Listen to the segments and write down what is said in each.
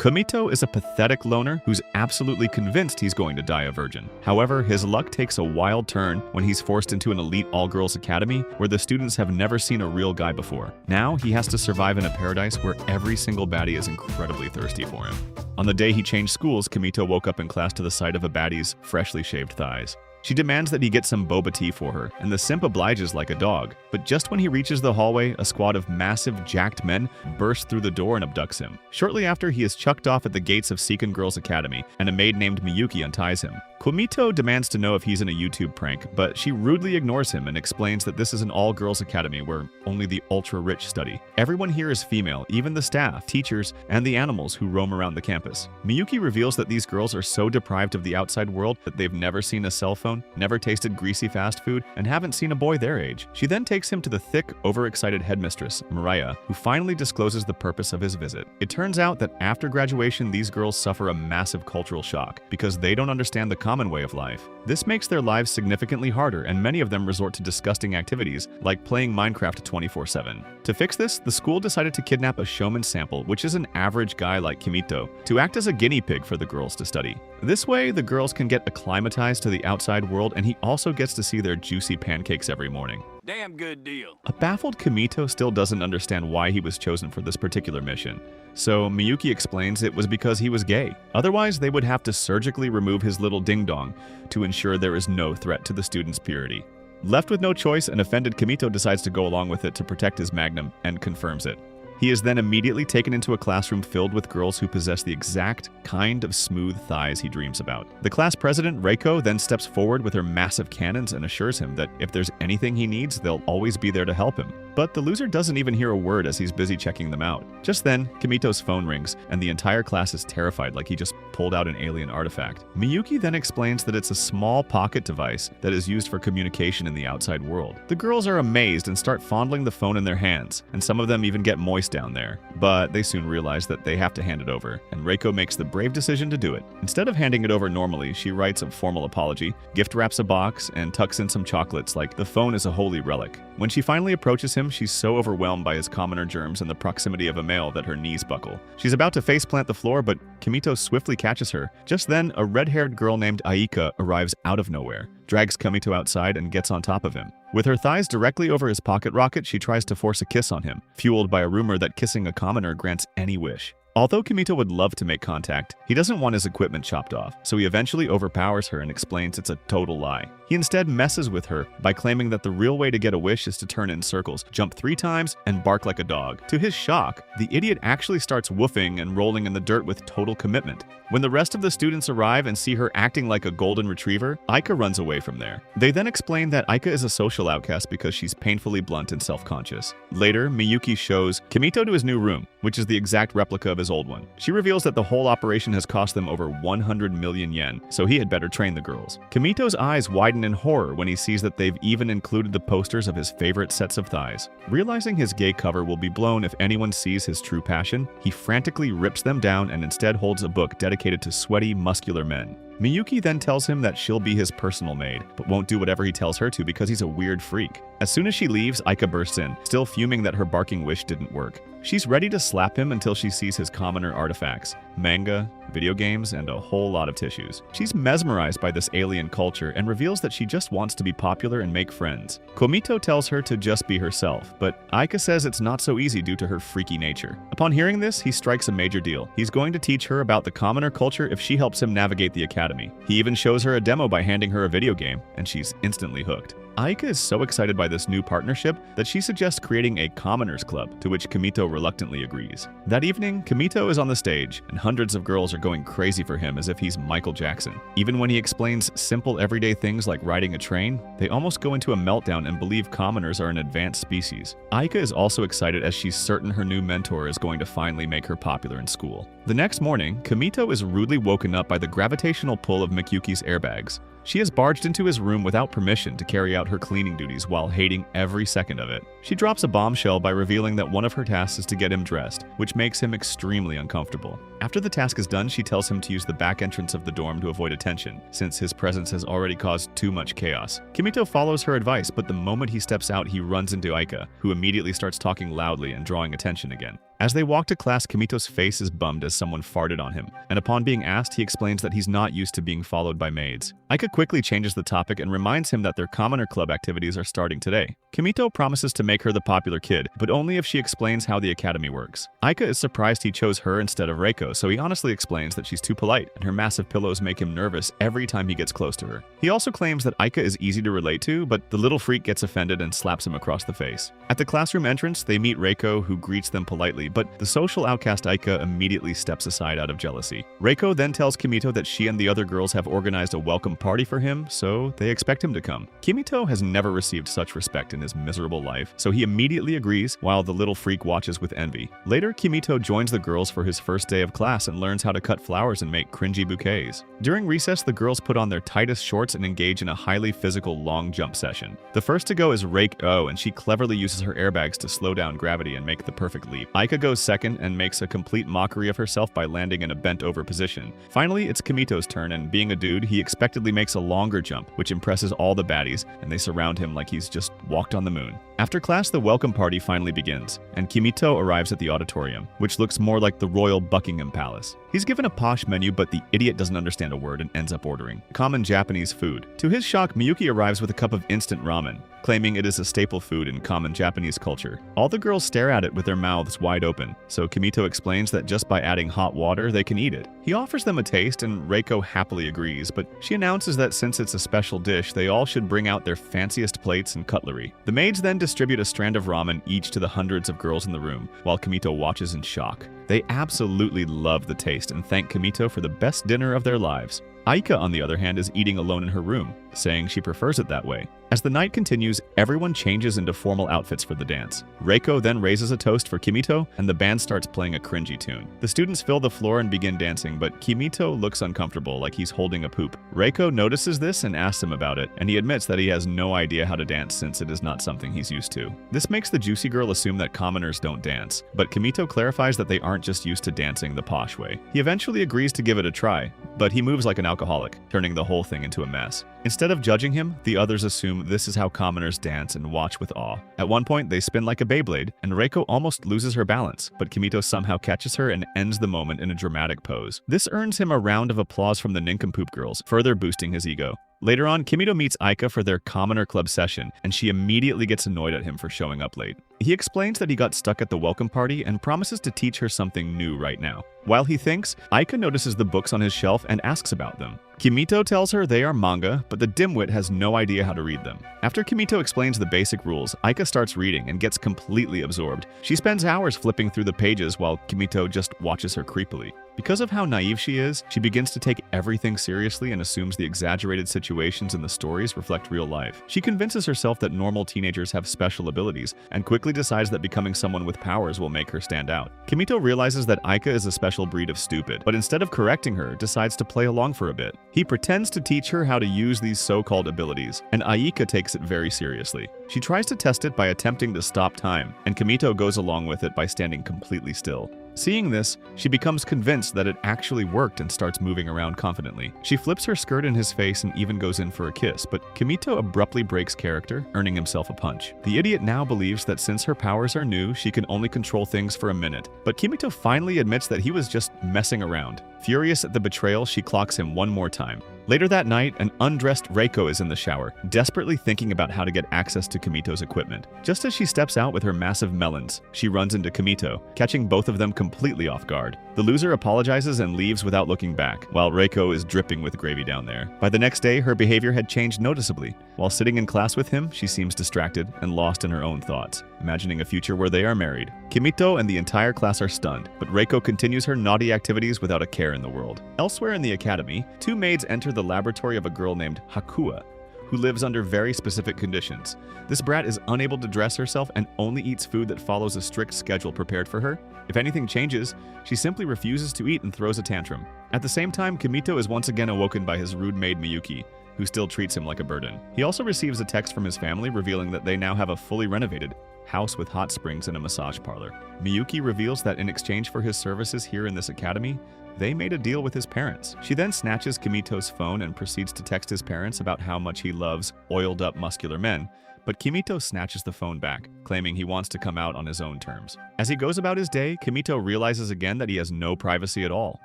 Kumito is a pathetic loner who's absolutely convinced he's going to die a virgin. However, his luck takes a wild turn when he's forced into an elite all-girls academy where the students have never seen a real guy before. Now, he has to survive in a paradise where every single baddie is incredibly thirsty for him. On the day he changed schools, Kumito woke up in class to the sight of a baddie's freshly shaved thighs. She demands that he get some boba tea for her, and the simp obliges like a dog. But just when he reaches the hallway, a squad of massive, jacked men bursts through the door and abducts him. Shortly after, he is chucked off at the gates of Seiken Girls Academy, and a maid named Miyuki unties him. Kumito demands to know if he's in a YouTube prank, but she rudely ignores him and explains that this is an all-girls academy where only the ultra-rich study. Everyone here is female, even the staff, teachers, and the animals who roam around the campus. Miyuki reveals that these girls are so deprived of the outside world that they've never seen a cell phone, never tasted greasy fast food, and haven't seen a boy their age. She then takes him to the thick, overexcited headmistress, Mariah, who finally discloses the purpose of his visit. It turns out that after graduation, these girls suffer a massive cultural shock because they don't understand the common way of life. This makes their lives significantly harder, and many of them resort to disgusting activities like playing Minecraft 24/7. To fix this, the school decided to kidnap a showman sample, which is an average guy like Kumito, to act as a guinea pig for the girls to study. This way, the girls can get acclimatized to the outside world, and he also gets to see their juicy pancakes every morning. Damn good deal. A baffled Kumito still doesn't understand why he was chosen for this particular mission. So Miyuki explains it was because he was gay. Otherwise, they would have to surgically remove his little ding-dong to ensure there is no threat to the student's purity. Left with no choice, an offended Kumito decides to go along with it to protect his magnum and confirms it. He is then immediately taken into a classroom filled with girls who possess the exact kind of smooth thighs he dreams about. The class president, Reiko, then steps forward with her massive cannons and assures him that if there's anything he needs, they'll always be there to help him. But the loser doesn't even hear a word as he's busy checking them out. Just then, Kumito's phone rings, and the entire class is terrified like he just pulled out an alien artifact. Miyuki then explains that it's a small pocket device that is used for communication in the outside world. The girls are amazed and start fondling the phone in their hands, and some of them even get moist down there. But they soon realize that they have to hand it over, and Reiko makes the brave decision to do it. Instead of handing it over normally, she writes a formal apology, gift wraps a box, and tucks in some chocolates like the phone is a holy relic. When she finally approaches him, she's so overwhelmed by his commoner germs and the proximity of a male that her knees buckle. She's about to faceplant the floor, but Kumito swiftly catches her. Just then, a red-haired girl named Aika arrives out of nowhere, drags Kumito outside, and gets on top of him. With her thighs directly over his pocket rocket, she tries to force a kiss on him, fueled by a rumor that kissing a commoner grants any wish. Although Kumito would love to make contact, he doesn't want his equipment chopped off, so he eventually overpowers her and explains it's a total lie. He instead messes with her by claiming that the real way to get a wish is to turn in circles, jump 3 times, and bark like a dog. To his shock, the idiot actually starts woofing and rolling in the dirt with total commitment. When the rest of the students arrive and see her acting like a golden retriever, Aika runs away from there. They then explain that Aika is a social outcast because she's painfully blunt and self-conscious. Later, Miyuki shows Kumito to his new room, which is the exact replica of his old one. She reveals that the whole operation has cost them over 100 million yen, so he had better train the girls. Kumito's eyes widen in horror when he sees that they've even included the posters of his favorite sets of thighs. Realizing his gay cover will be blown if anyone sees his true passion, he frantically rips them down and instead holds a book dedicated to sweaty, muscular men. Miyuki then tells him that she'll be his personal maid, but won't do whatever he tells her to because he's a weird freak. As soon as she leaves, Aika bursts in, still fuming that her barking wish didn't work. She's ready to slap him until she sees his commoner artifacts, manga, video games, and a whole lot of tissues. She's mesmerized by this alien culture and reveals that she just wants to be popular and make friends. Kumito tells her to just be herself, but Aika says it's not so easy due to her freaky nature. Upon hearing this, he strikes a major deal. He's going to teach her about the commoner culture if she helps him navigate the academy. He even shows her a demo by handing her a video game, and she's instantly hooked. Aika is so excited by this new partnership that she suggests creating a commoners club, to which Kumito reluctantly agrees. That evening, Kumito is on the stage, and hundreds of girls are going crazy for him as if he's Michael Jackson. Even when he explains simple everyday things like riding a train, they almost go into a meltdown and believe commoners are an advanced species. Aika is also excited as she's certain her new mentor is going to finally make her popular in school. The next morning, Kumito is rudely woken up by the gravitational pull of Miyuki's airbags. She has barged into his room without permission to carry out her cleaning duties while hating every second of it. She drops a bombshell by revealing that one of her tasks is to get him dressed, which makes him extremely uncomfortable. After the task is done, she tells him to use the back entrance of the dorm to avoid attention, since his presence has already caused too much chaos. Kumito follows her advice, but the moment he steps out, he runs into Aika, who immediately starts talking loudly and drawing attention again. As they walk to class, Kimito's face is bummed as someone farted on him, and upon being asked, he explains that he's not used to being followed by maids. Aika quickly changes the topic and reminds him that their commoner club activities are starting today. Kimito promises to make her the popular kid, but only if she explains how the academy works. Aika is surprised he chose her instead of Reiko, so he honestly explains that she's too polite, and her massive pillows make him nervous every time he gets close to her. He also claims that Aika is easy to relate to, but the little freak gets offended and slaps him across the face. At the classroom entrance, they meet Reiko, who greets them politely, but the social outcast Aika immediately steps aside out of jealousy. Reiko then tells Kimito that she and the other girls have organized a welcome party for him, so they expect him to come. Kimito has never received such respect in his miserable life, so he immediately agrees while the little freak watches with envy. Later, Kimito joins the girls for his first day of class and learns how to cut flowers and make cringy bouquets. During recess, the girls put on their tightest shorts and engage in a highly physical long jump session. The first to go is Reiko, and she cleverly uses her airbags to slow down gravity and make the perfect leap. Aika goes second and makes a complete mockery of herself by landing in a bent-over position. Finally, it's Kimito's turn, and being a dude, he expectedly makes a longer jump, which impresses all the baddies, and they surround him like he's just walked on the moon. After class, the welcome party finally begins, and Kimito arrives at the auditorium, which looks more like the Royal Buckingham Palace. He's given a posh menu, but the idiot doesn't understand a word and ends up ordering common Japanese food. To his shock, Miyuki arrives with a cup of instant ramen, claiming it is a staple food in common Japanese culture. All the girls stare at it with their mouths wide open, so Kimito explains that just by adding hot water, they can eat it. He offers them a taste, and Reiko happily agrees, but she announces that since it's a special dish, they all should bring out their fanciest plates and cutlery. The maids then distribute a strand of ramen each to the hundreds of girls in the room, while Kimito watches in shock. They absolutely love the taste and thank Kimito for the best dinner of their lives. Aika, on the other hand, is eating alone in her room, saying she prefers it that way. As the night continues, everyone changes into formal outfits for the dance. Reiko then raises a toast for Kimito, and the band starts playing a cringy tune. The students fill the floor and begin dancing, but Kimito looks uncomfortable, like he's holding a poop. Reiko notices this and asks him about it, and he admits that he has no idea how to dance since it is not something he's used to. This makes the juicy girl assume that commoners don't dance, but Kimito clarifies that they aren't just used to dancing the posh way. He eventually agrees to give it a try, but he moves like an alcoholic, turning the whole thing into a mess. Instead of judging him, the others assume this is how commoners dance and watch with awe. At one point, they spin like a Beyblade, and Reiko almost loses her balance, but Kimito somehow catches her and ends the moment in a dramatic pose. This earns him a round of applause from the nincompoop girls, further boosting his ego. Later on, Kimito meets Aika for their Commoner Club session, and she immediately gets annoyed at him for showing up late. He explains that he got stuck at the welcome party and promises to teach her something new right now. While he thinks, Aika notices the books on his shelf and asks about them. Kimito tells her they are manga, but the dimwit has no idea how to read them. After Kimito explains the basic rules, Aika starts reading and gets completely absorbed. She spends hours flipping through the pages while Kimito just watches her creepily. Because of how naive she is, she begins to take everything seriously and assumes the exaggerated situations in the stories reflect real life. She convinces herself that normal teenagers have special abilities, and quickly decides that becoming someone with powers will make her stand out. Kimito realizes that Aika is a special breed of stupid, but instead of correcting her, decides to play along for a bit. He pretends to teach her how to use these so-called abilities, and Aika takes it very seriously. She tries to test it by attempting to stop time, and Kimito goes along with it by standing completely still. Seeing this, she becomes convinced that it actually worked and starts moving around confidently. She flips her skirt in his face and even goes in for a kiss, but Kimito abruptly breaks character, earning himself a punch. The idiot now believes that since her powers are new, she can only control things for a minute, but Kimito finally admits that he was just messing around. Furious at the betrayal, she clocks him one more time. Later that night, an undressed Reiko is in the shower, desperately thinking about how to get access to Kimito's equipment. Just as she steps out with her massive melons, she runs into Kimito, catching both of them completely off guard. The loser apologizes and leaves without looking back, while Reiko is dripping with gravy down there. By the next day, her behavior had changed noticeably. While sitting in class with him, she seems distracted and lost in her own thoughts, imagining a future where they are married. Kimito and the entire class are stunned, but Reiko continues her naughty activities without a care in the world. Elsewhere in the academy, two maids enter the laboratory of a girl named Hakua, who lives under very specific conditions. This brat is unable to dress herself and only eats food that follows a strict schedule prepared for her. If anything changes, she simply refuses to eat and throws a tantrum. At the same time, Kimito is once again awoken by his rude maid Miyuki, who still treats him like a burden. He also receives a text from his family revealing that they now have a fully renovated house with hot springs and a massage parlor. Miyuki reveals that in exchange for his services here in this academy, They made a deal with his parents. She then snatches Kimito's phone and proceeds to text his parents about how much he loves oiled-up muscular men, but Kimito snatches the phone back, claiming he wants to come out on his own terms. As he goes about his day, Kimito realizes again that he has no privacy at all.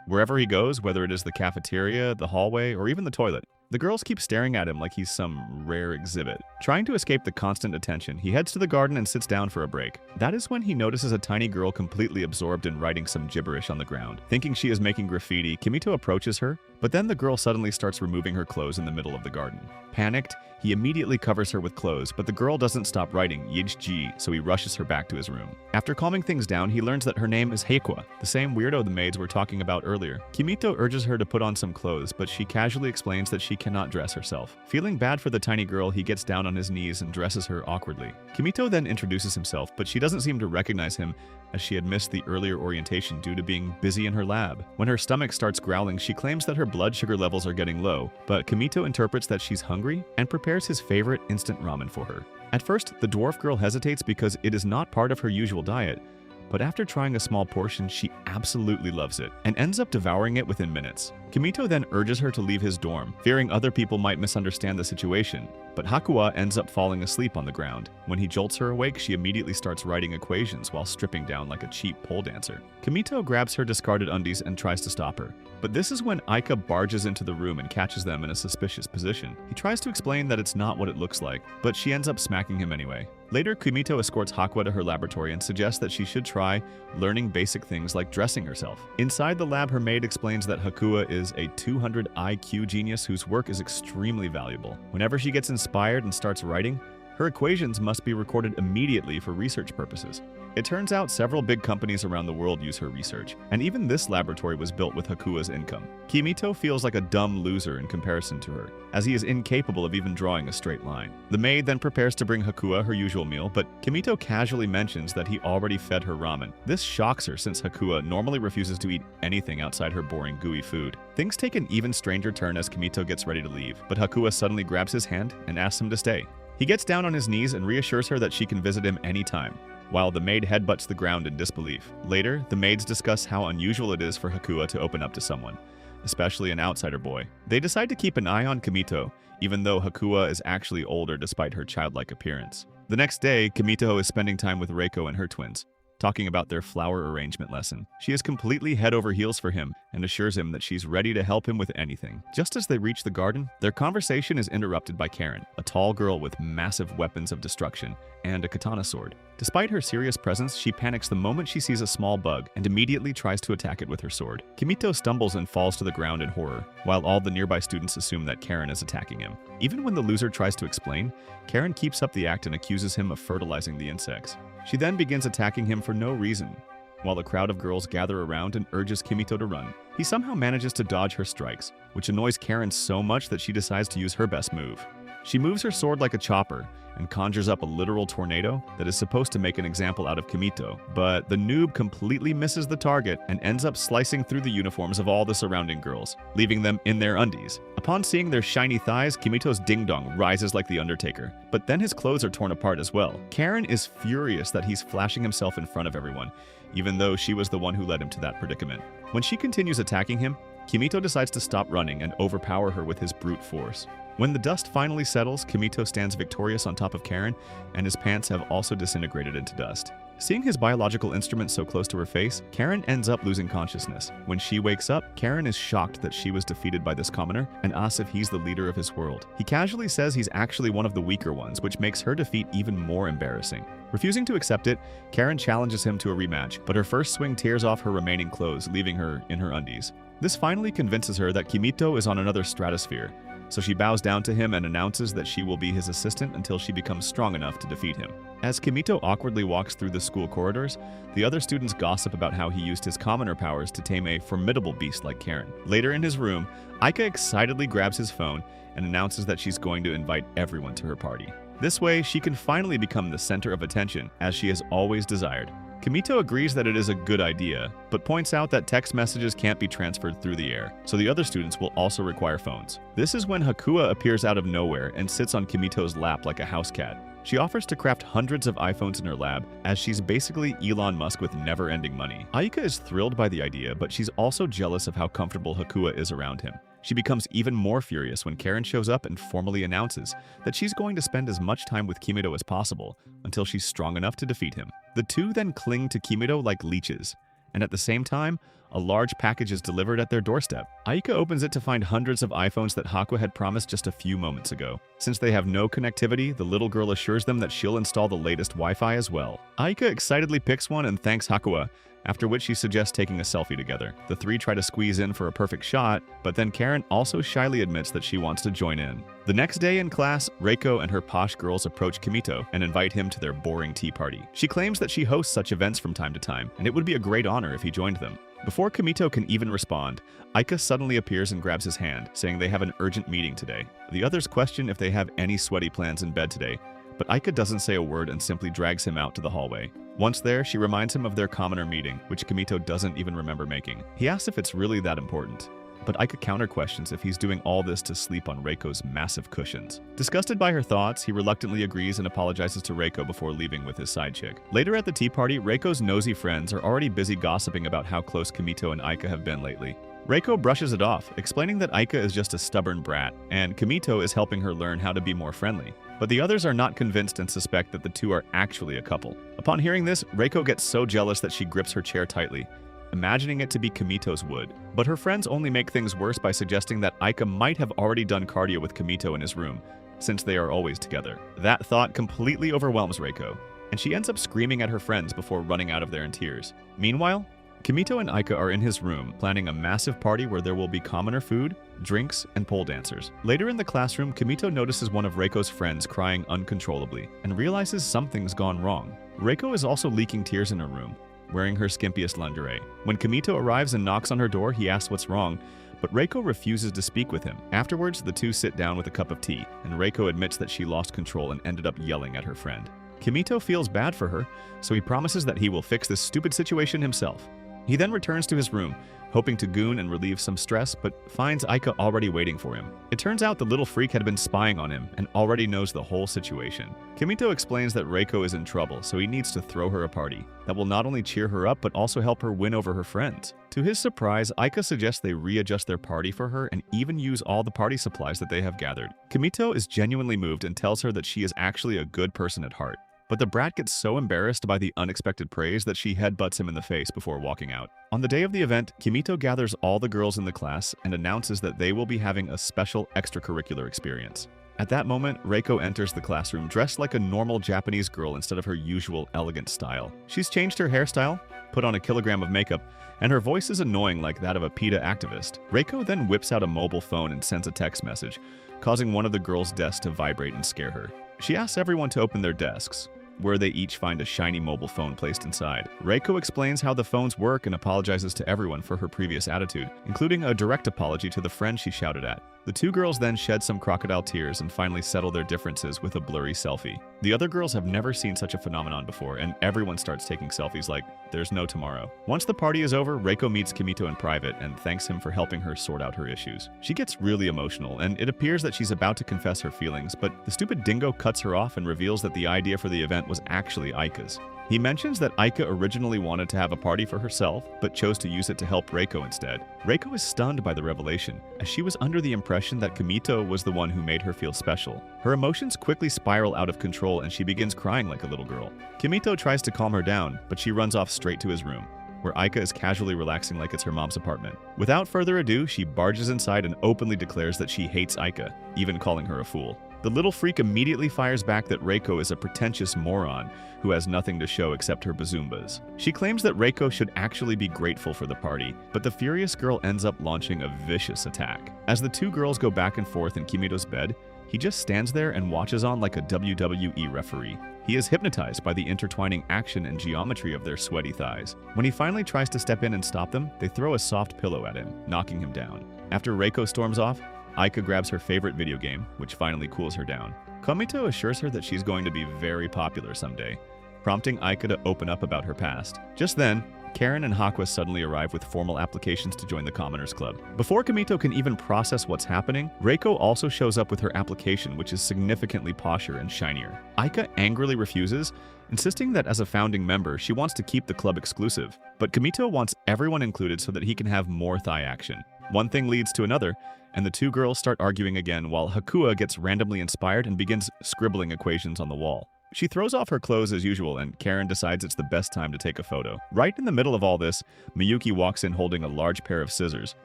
Wherever he goes, whether it is the cafeteria, the hallway, or even the toilet, the girls keep staring at him like he's some rare exhibit. Trying to escape the constant attention, he heads to the garden and sits down for a break. That is when he notices a tiny girl completely absorbed in writing some gibberish on the ground. Thinking she is making graffiti, Kimito approaches her, but then the girl suddenly starts removing her clothes in the middle of the garden. Panicked, he immediately covers her with clothes, but the girl doesn't stop writing Yijji, so he rushes her back to his room. After calming things down, he learns that her name is Heikwa, the same weirdo the maids were talking about earlier. Kimito urges her to put on some clothes, but she casually explains that she cannot dress herself. Feeling bad for the tiny girl, he gets down on his knees and dresses her awkwardly. Kimito then introduces himself, but she doesn't seem to recognize him as she had missed the earlier orientation due to being busy in her lab. When her stomach starts growling, she claims that her blood sugar levels are getting low, but Kimito interprets that she's hungry and prepares his favorite instant ramen for her. At first, the dwarf girl hesitates because it is not part of her usual diet, but after trying a small portion, she absolutely loves it and ends up devouring it within minutes. Kimito then urges her to leave his dorm, fearing other people might misunderstand the situation, but Hakua ends up falling asleep on the ground. When he jolts her awake, she immediately starts writing equations while stripping down like a cheap pole dancer. Kimito grabs her discarded undies and tries to stop her, but this is when Aika barges into the room and catches them in a suspicious position. He tries to explain that it's not what it looks like, but she ends up smacking him anyway. Later, Kimito escorts Hakua to her laboratory and suggests that she should try learning basic things like dressing herself. Inside the lab, her maid explains that Hakua is a 200 IQ genius whose work is extremely valuable. Whenever she gets inspired and starts writing, her equations must be recorded immediately for research purposes. It turns out several big companies around the world use her research, and even this laboratory was built with Hakua's income. Kimito feels like a dumb loser in comparison to her, as he is incapable of even drawing a straight line. The maid then prepares to bring Hakua her usual meal, but Kimito casually mentions that he already fed her ramen. This shocks her since Hakua normally refuses to eat anything outside her boring gooey food. Things take an even stranger turn as Kimito gets ready to leave, but Hakua suddenly grabs his hand and asks him to stay. He gets down on his knees and reassures her that she can visit him anytime, while the maid headbutts the ground in disbelief. Later, the maids discuss how unusual it is for Hakua to open up to someone, especially an outsider boy. They decide to keep an eye on Kimito, even though Hakua is actually older despite her childlike appearance. The next day, Kimito is spending time with Reiko and her twins, talking about their flower arrangement lesson. She is completely head over heels for him and assures him that she's ready to help him with anything. Just as they reach the garden, their conversation is interrupted by Karen, a tall girl with massive weapons of destruction and a katana sword. Despite her serious presence, she panics the moment she sees a small bug and immediately tries to attack it with her sword. Kimito stumbles and falls to the ground in horror, while all the nearby students assume that Karen is attacking him. Even when the loser tries to explain, Karen keeps up the act and accuses him of fertilizing the insects. She then begins attacking him for no reason, while a crowd of girls gather around and urges Kimito to run. He somehow manages to dodge her strikes, which annoys Karen so much that she decides to use her best move. She moves her sword like a chopper and conjures up a literal tornado that is supposed to make an example out of Kimito, but the noob completely misses the target and ends up slicing through the uniforms of all the surrounding girls, leaving them in their undies. Upon seeing their shiny thighs, Kimito's ding-dong rises like the Undertaker, but then his clothes are torn apart as well. Karen is furious that he's flashing himself in front of everyone, even though she was the one who led him to that predicament. When she continues attacking him, Kimito decides to stop running and overpower her with his brute force. When the dust finally settles, Kimito stands victorious on top of Karen, and his pants have also disintegrated into dust. Seeing his biological instrument so close to her face, Karen ends up losing consciousness. When she wakes up, Karen is shocked that she was defeated by this commoner and asks if he's the leader of his world. He casually says he's actually one of the weaker ones, which makes her defeat even more embarrassing. Refusing to accept it, Karen challenges him to a rematch, but her first swing tears off her remaining clothes, leaving her in her undies. This finally convinces her that Kimito is on another stratosphere, so she bows down to him and announces that she will be his assistant until she becomes strong enough to defeat him. As Kimito awkwardly walks through the school corridors, the other students gossip about how he used his commoner powers to tame a formidable beast like Karen. Later in his room, Aika excitedly grabs his phone and announces that she's going to invite everyone to her party. This way, she can finally become the center of attention, as she has always desired. Kimito agrees that it is a good idea, but points out that text messages can't be transferred through the air, so the other students will also require phones. This is when Hakua appears out of nowhere and sits on Kimito's lap like a house cat. She offers to craft hundreds of iPhones in her lab, as she's basically Elon Musk with never-ending money. Aika is thrilled by the idea, but she's also jealous of how comfortable Hakua is around him. She becomes even more furious when Karen shows up and formally announces that she's going to spend as much time with Kimito as possible until she's strong enough to defeat him. The two then cling to Kimito like leeches, and at the same time, a large package is delivered at their doorstep. Aika opens it to find hundreds of iPhones that Hakua had promised just a few moments ago. Since they have no connectivity, the little girl assures them that she'll install the latest Wi-Fi as well. Aika excitedly picks one and thanks Hakua, after which she suggests taking a selfie together. The three try to squeeze in for a perfect shot, but then Karen also shyly admits that she wants to join in. The next day in class, Reiko and her posh girls approach Kimito and invite him to their boring tea party. She claims that she hosts such events from time to time, and it would be a great honor if he joined them. Before Kimito can even respond, Aika suddenly appears and grabs his hand, saying they have an urgent meeting today. The others question if they have any sweaty plans in bed today, but Aika doesn't say a word and simply drags him out to the hallway. Once there, she reminds him of their commoner meeting, which Kimito doesn't even remember making. He asks if it's really that important, but Aika counter-questions if he's doing all this to sleep on Reiko's massive cushions. Disgusted by her thoughts, he reluctantly agrees and apologizes to Reiko before leaving with his side chick. Later at the tea party, Reiko's nosy friends are already busy gossiping about how close Kimito and Aika have been lately. Reiko brushes it off, explaining that Aika is just a stubborn brat, and Kimito is helping her learn how to be more friendly. But the others are not convinced and suspect that the two are actually a couple. Upon hearing this, Reiko gets so jealous that she grips her chair tightly, imagining it to be Kimito's wood. But her friends only make things worse by suggesting that Aika might have already done cardio with Kimito in his room, since they are always together. That thought completely overwhelms Reiko, and she ends up screaming at her friends before running out of there in tears. Meanwhile, Kimito and Aika are in his room, planning a massive party where there will be commoner food, drinks, and pole dancers. Later in the classroom, Kimito notices one of Reiko's friends crying uncontrollably, and realizes something's gone wrong. Reiko is also leaking tears in her room, wearing her skimpiest lingerie. When Kimito arrives and knocks on her door, he asks what's wrong, but Reiko refuses to speak with him. Afterwards, the two sit down with a cup of tea, and Reiko admits that she lost control and ended up yelling at her friend. Kimito feels bad for her, so he promises that he will fix this stupid situation himself. He then returns to his room, hoping to goon and relieve some stress, but finds Aika already waiting for him. It turns out the little freak had been spying on him and already knows the whole situation. Kimito explains that Reiko is in trouble, so he needs to throw her a party that will not only cheer her up but also help her win over her friends. To his surprise, Aika suggests they readjust their party for her and even use all the party supplies that they have gathered. Kimito is genuinely moved and tells her that she is actually a good person at heart. But the brat gets so embarrassed by the unexpected praise that she headbutts him in the face before walking out. On the day of the event, Kimito gathers all the girls in the class and announces that they will be having a special extracurricular experience. At that moment, Reiko enters the classroom dressed like a normal Japanese girl instead of her usual elegant style. She's changed her hairstyle, put on a kilogram of makeup, and her voice is annoying like that of a PETA activist. Reiko then whips out a mobile phone and sends a text message, causing one of the girls' desks to vibrate and scare her. She asks everyone to open their desks, where they each find a shiny mobile phone placed inside. Reiko explains how the phones work and apologizes to everyone for her previous attitude, including a direct apology to the friend she shouted at. The two girls then shed some crocodile tears and finally settle their differences with a blurry selfie. The other girls have never seen such a phenomenon before, and everyone starts taking selfies like there's no tomorrow. Once the party is over, Reiko meets Kimito in private and thanks him for helping her sort out her issues. She gets really emotional, and it appears that she's about to confess her feelings, but the stupid dingo cuts her off and reveals that the idea for the event was actually Aika's. He mentions that Aika originally wanted to have a party for herself, but chose to use it to help Reiko instead. Reiko is stunned by the revelation, as she was under the impression that Kimito was the one who made her feel special. Her emotions quickly spiral out of control and she begins crying like a little girl. Kimito tries to calm her down, but she runs off straight to his room, where Aika is casually relaxing like it's her mom's apartment. Without further ado, she barges inside and openly declares that she hates Aika, even calling her a fool. The little freak immediately fires back that Reiko is a pretentious moron who has nothing to show except her bazoombas. She claims that Reiko should actually be grateful for the party, but the furious girl ends up launching a vicious attack. As the two girls go back and forth in Kimito's bed, he just stands there and watches on like a WWE referee. He is hypnotized by the intertwining action and geometry of their sweaty thighs. When he finally tries to step in and stop them, they throw a soft pillow at him, knocking him down. After Reiko storms off, Aika grabs her favorite video game, which finally cools her down. Kimito assures her that she's going to be very popular someday, prompting Aika to open up about her past. Just then, Karen and Hakua suddenly arrive with formal applications to join the Commoners Club. Before Kimito can even process what's happening, Reiko also shows up with her application, which is significantly posher and shinier. Aika angrily refuses, insisting that as a founding member, she wants to keep the club exclusive. But Kimito wants everyone included so that he can have more thigh action. One thing leads to another, and the two girls start arguing again while Hakua gets randomly inspired and begins scribbling equations on the wall. She throws off her clothes as usual, and Karen decides it's the best time to take a photo. Right in the middle of all this, Miyuki walks in holding a large pair of scissors,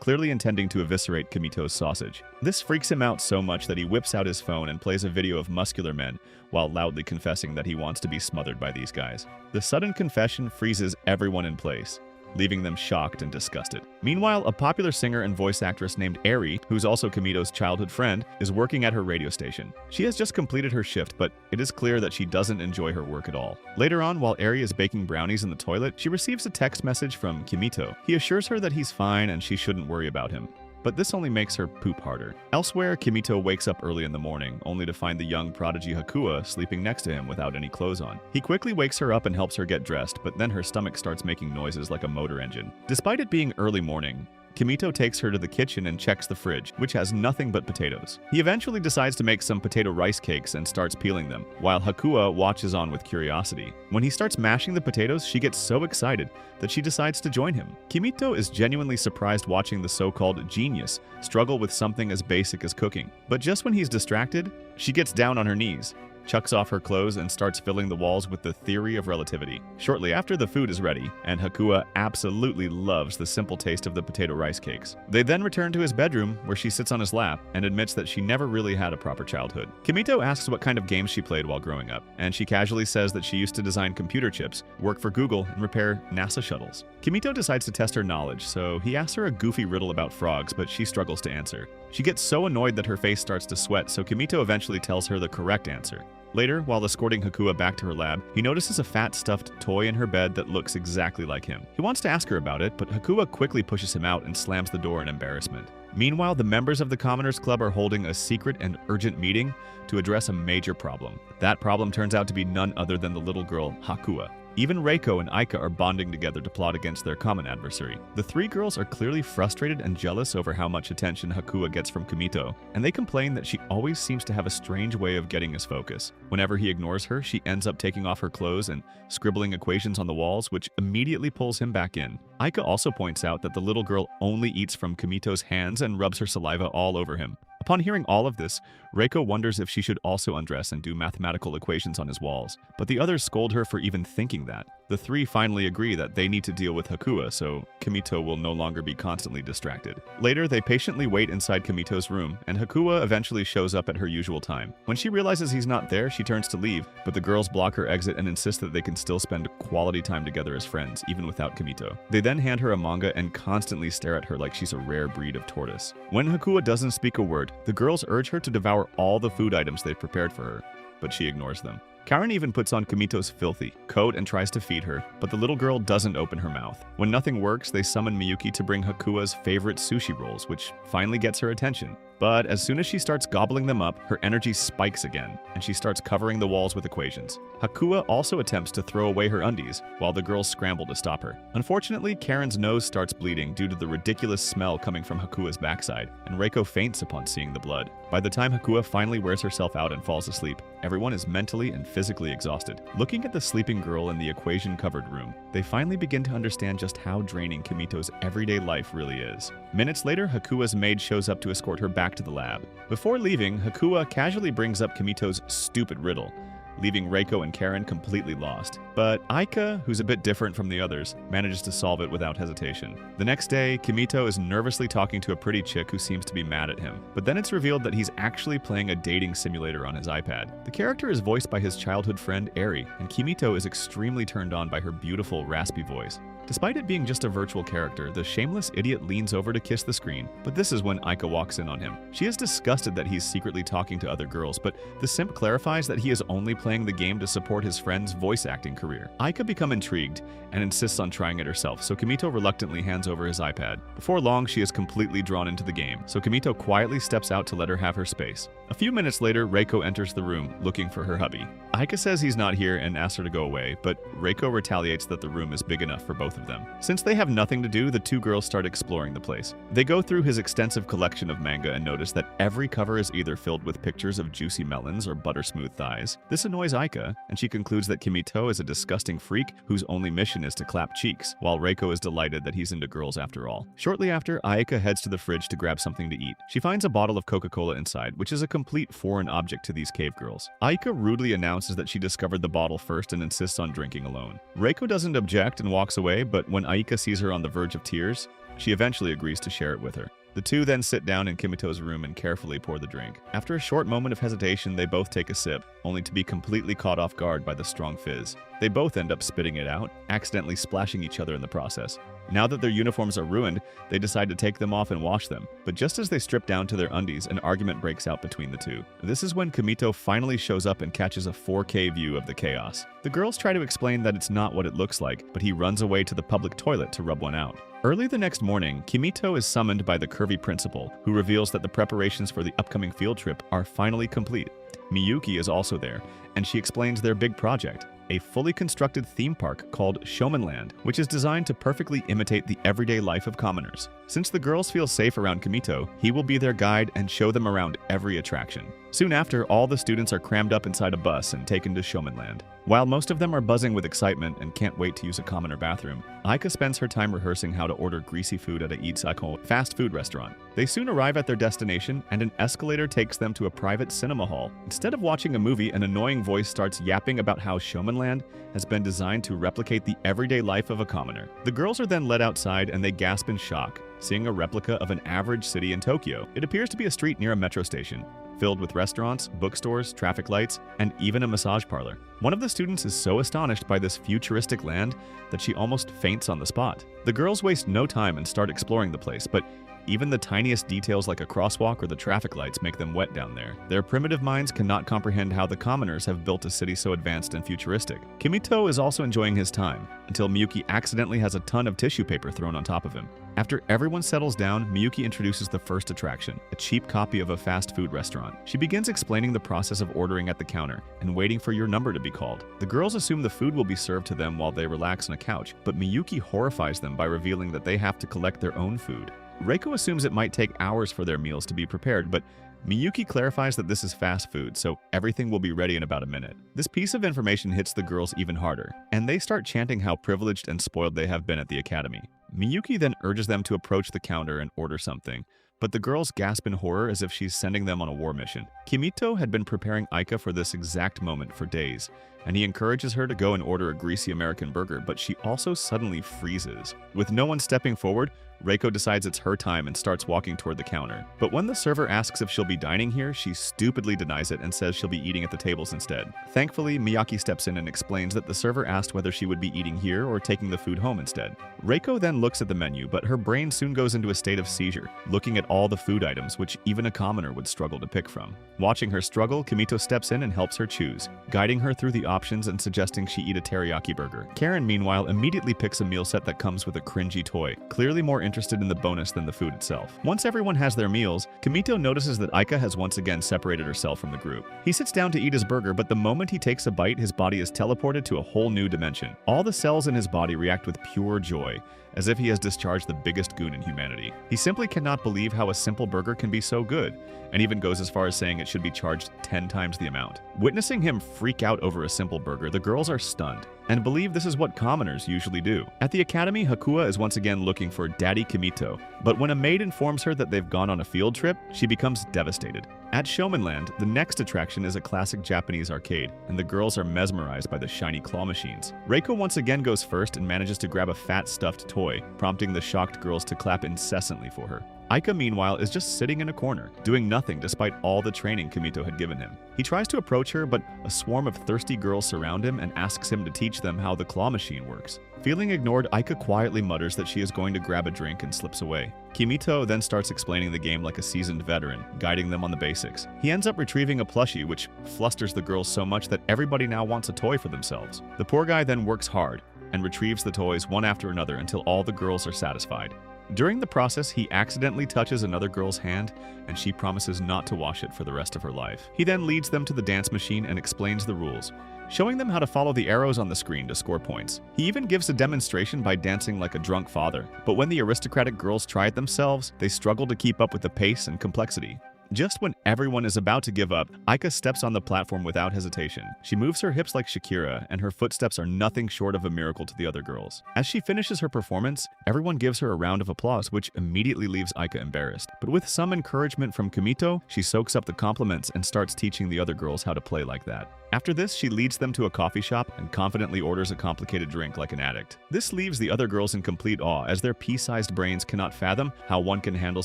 clearly intending to eviscerate Kimito's sausage. This freaks him out so much that he whips out his phone and plays a video of muscular men, while loudly confessing that he wants to be smothered by these guys. The sudden confession freezes everyone in place, leaving them shocked and disgusted. Meanwhile, a popular singer and voice actress named Eri, who's also Kimito's childhood friend, is working at her radio station. She has just completed her shift, but it is clear that she doesn't enjoy her work at all. Later on, while Eri is baking brownies in the toilet, she receives a text message from Kimito. He assures her that he's fine and she shouldn't worry about him. But this only makes her poop harder. Elsewhere, Kimito wakes up early in the morning, only to find the young prodigy Hakua sleeping next to him without any clothes on. He quickly wakes her up and helps her get dressed, but then her stomach starts making noises like a motor engine. Despite it being early morning, Kimito takes her to the kitchen and checks the fridge, which has nothing but potatoes. He eventually decides to make some potato rice cakes and starts peeling them, while Hakua watches on with curiosity. When he starts mashing the potatoes, she gets so excited that she decides to join him. Kimito is genuinely surprised watching the so-called genius struggle with something as basic as cooking. But just when he's distracted, she gets down on her knees, chucks off her clothes, and starts filling the walls with the theory of relativity. Shortly after, the food is ready, and Hakua absolutely loves the simple taste of the potato rice cakes. They then return to his bedroom, where she sits on his lap and admits that she never really had a proper childhood. Kimito asks what kind of games she played while growing up, and she casually says that she used to design computer chips, work for Google, and repair NASA shuttles. Kimito decides to test her knowledge, so he asks her a goofy riddle about frogs, but she struggles to answer. She gets so annoyed that her face starts to sweat, so Kimito eventually tells her the correct answer. Later, while escorting Hakua back to her lab, he notices a fat stuffed toy in her bed that looks exactly like him. He wants to ask her about it, but Hakua quickly pushes him out and slams the door in embarrassment. Meanwhile, the members of the Commoners Club are holding a secret and urgent meeting to address a major problem. That problem turns out to be none other than the little girl, Hakua. Even Reiko and Aika are bonding together to plot against their common adversary. The three girls are clearly frustrated and jealous over how much attention Hakua gets from Kimito, and they complain that she always seems to have a strange way of getting his focus. Whenever he ignores her, she ends up taking off her clothes and scribbling equations on the walls, which immediately pulls him back in. Aika also points out that the little girl only eats from Kimito's hands and rubs her saliva all over him. Upon hearing all of this, Reiko wonders if she should also undress and do mathematical equations on his walls, but the others scold her for even thinking that. The three finally agree that they need to deal with Hakua, so Kimito will no longer be constantly distracted. Later, they patiently wait inside Kimito's room, and Hakua eventually shows up at her usual time. When she realizes he's not there, she turns to leave, but the girls block her exit and insist that they can still spend quality time together as friends, even without Kimito. They then hand her a manga and constantly stare at her like she's a rare breed of tortoise. When Hakua doesn't speak a word, the girls urge her to devour all the food items they've prepared for her, but she ignores them. Karen even puts on Kimito's filthy coat and tries to feed her, but the little girl doesn't open her mouth. When nothing works, they summon Miyuki to bring Hakua's favorite sushi rolls, which finally gets her attention. But as soon as she starts gobbling them up, her energy spikes again, and she starts covering the walls with equations. Hakua also attempts to throw away her undies, while the girls scramble to stop her. Unfortunately, Karen's nose starts bleeding due to the ridiculous smell coming from Hakua's backside, and Reiko faints upon seeing the blood. By the time Hakua finally wears herself out and falls asleep, everyone is mentally and physically exhausted. Looking at the sleeping girl in the equation-covered room, they finally begin to understand just how draining Kimito's everyday life really is. Minutes later, Hakua's maid shows up to escort her back to the lab. Before leaving, Hakua casually brings up Kimito's stupid riddle, leaving Reiko and Karen completely lost. But Aika, who's a bit different from the others, manages to solve it without hesitation. The next day, Kimito is nervously talking to a pretty chick who seems to be mad at him, but then it's revealed that he's actually playing a dating simulator on his iPad. The character is voiced by his childhood friend Eri, and Kimito is extremely turned on by her beautiful, raspy voice. Despite it being just a virtual character, the shameless idiot leans over to kiss the screen, but this is when Aika walks in on him. She is disgusted that he's secretly talking to other girls, but the simp clarifies that he is only playing the game to support his friend's voice acting career. Aika becomes intrigued and insists on trying it herself, so Kimito reluctantly hands over his iPad. Before long, she is completely drawn into the game, so Kimito quietly steps out to let her have her space. A few minutes later, Reiko enters the room, looking for her hubby. Aika says he's not here and asks her to go away, but Reiko retaliates that the room is big enough for both of of them. Since they have nothing to do, the two girls start exploring the place. They go through his extensive collection of manga and notice that every cover is either filled with pictures of juicy melons or butter-smooth thighs. This annoys Aika, and she concludes that Kimito is a disgusting freak whose only mission is to clap cheeks, while Reiko is delighted that he's into girls after all. Shortly after, Aika heads to the fridge to grab something to eat. She finds a bottle of Coca-Cola inside, which is a complete foreign object to these cave girls. Aika rudely announces that she discovered the bottle first and insists on drinking alone. Reiko doesn't object and walks away, but when Aika sees her on the verge of tears, she eventually agrees to share it with her. The two then sit down in Kimito's room and carefully pour the drink. After a short moment of hesitation, they both take a sip, only to be completely caught off guard by the strong fizz. They both end up spitting it out, accidentally splashing each other in the process. Now that their uniforms are ruined, they decide to take them off and wash them. But just as they strip down to their undies, an argument breaks out between the two. This is when Kimito finally shows up and catches a 4K view of the chaos. The girls try to explain that it's not what it looks like, but he runs away to the public toilet to rub one out. Early the next morning, Kimito is summoned by the curvy principal, who reveals that the preparations for the upcoming field trip are finally complete. Miyuki is also there, and she explains their big project, a fully constructed theme park called Showmanland, which is designed to perfectly imitate the everyday life of commoners. Since the girls feel safe around Kimito, he will be their guide and show them around every attraction. Soon after, all the students are crammed up inside a bus and taken to Showmanland. While most of them are buzzing with excitement and can't wait to use a commoner bathroom, Aika spends her time rehearsing how to order greasy food at a Isekai fast food restaurant. They soon arrive at their destination, and an escalator takes them to a private cinema hall. Instead of watching a movie, an annoying voice starts yapping about how Showmanland has been designed to replicate the everyday life of a commoner. The girls are then led outside and they gasp in shock, seeing a replica of an average city in Tokyo. It appears to be a street near a metro station, filled with restaurants, bookstores, traffic lights, and even a massage parlor. One of the students is so astonished by this futuristic land that she almost faints on the spot. The girls waste no time and start exploring the place, but even the tiniest details like a crosswalk or the traffic lights make them wet down there. Their primitive minds cannot comprehend how the commoners have built a city so advanced and futuristic. Kimito is also enjoying his time, until Miyuki accidentally has a ton of tissue paper thrown on top of him. After everyone settles down, Miyuki introduces the first attraction, a cheap copy of a fast food restaurant. She begins explaining the process of ordering at the counter and waiting for your number to be called. The girls assume the food will be served to them while they relax on a couch, but Miyuki horrifies them by revealing that they have to collect their own food. Reiko assumes it might take hours for their meals to be prepared, but Miyuki clarifies that this is fast food, so everything will be ready in about a minute. This piece of information hits the girls even harder, and they start chanting how privileged and spoiled they have been at the academy. Miyuki then urges them to approach the counter and order something, but the girls gasp in horror as if she's sending them on a war mission. Kimito had been preparing Aika for this exact moment for days, and he encourages her to go and order a greasy American burger, but she also suddenly freezes. With no one stepping forward, Reiko decides it's her time and starts walking toward the counter. But when the server asks if she'll be dining here, she stupidly denies it and says she'll be eating at the tables instead. Thankfully, Miyaki steps in and explains that the server asked whether she would be eating here or taking the food home instead. Reiko then looks at the menu, but her brain soon goes into a state of seizure, looking at all the food items which even a commoner would struggle to pick from. Watching her struggle, Kimito steps in and helps her choose, guiding her through the options and suggesting she eat a teriyaki burger. Karen, meanwhile, immediately picks a meal set that comes with a cringy toy, clearly more interested in the bonus than the food itself. Once everyone has their meals, Kimito notices that Aika has once again separated herself from the group. He sits down to eat his burger, but the moment he takes a bite, his body is teleported to a whole new dimension. All the cells in his body react with pure joy, as if he has discharged the biggest goon in humanity. He simply cannot believe how a simple burger can be so good, and even goes as far as saying it should be charged 10 times the amount. Witnessing him freak out over a simple burger, the girls are stunned, and believe this is what commoners usually do. At the academy, Hakua is once again looking for Daddy Kimito, but when a maid informs her that they've gone on a field trip, she becomes devastated. At Showmanland, the next attraction is a classic Japanese arcade, and the girls are mesmerized by the shiny claw machines. Reiko once again goes first and manages to grab a fat stuffed toy, prompting the shocked girls to clap incessantly for her. Aika, meanwhile, is just sitting in a corner, doing nothing despite all the training Kimito had given him. He tries to approach her, but a swarm of thirsty girls surround him and asks him to teach them how the claw machine works. Feeling ignored, Aika quietly mutters that she is going to grab a drink and slips away. Kimito then starts explaining the game like a seasoned veteran, guiding them on the basics. He ends up retrieving a plushie, which flusters the girls so much that everybody now wants a toy for themselves. The poor guy then works hard and retrieves the toys one after another until all the girls are satisfied. During the process, he accidentally touches another girl's hand, and she promises not to wash it for the rest of her life. He then leads them to the dance machine and explains the rules, showing them how to follow the arrows on the screen to score points. He even gives a demonstration by dancing like a drunk father, but when the aristocratic girls try it themselves, they struggle to keep up with the pace and complexity. Just when everyone is about to give up, Aika steps on the platform without hesitation. She moves her hips like Shakira, and her footsteps are nothing short of a miracle to the other girls. As she finishes her performance, everyone gives her a round of applause, which immediately leaves Aika embarrassed. But with some encouragement from Kimito, she soaks up the compliments and starts teaching the other girls how to play like that. After this, she leads them to a coffee shop and confidently orders a complicated drink like an addict. This leaves the other girls in complete awe, as their pea-sized brains cannot fathom how one can handle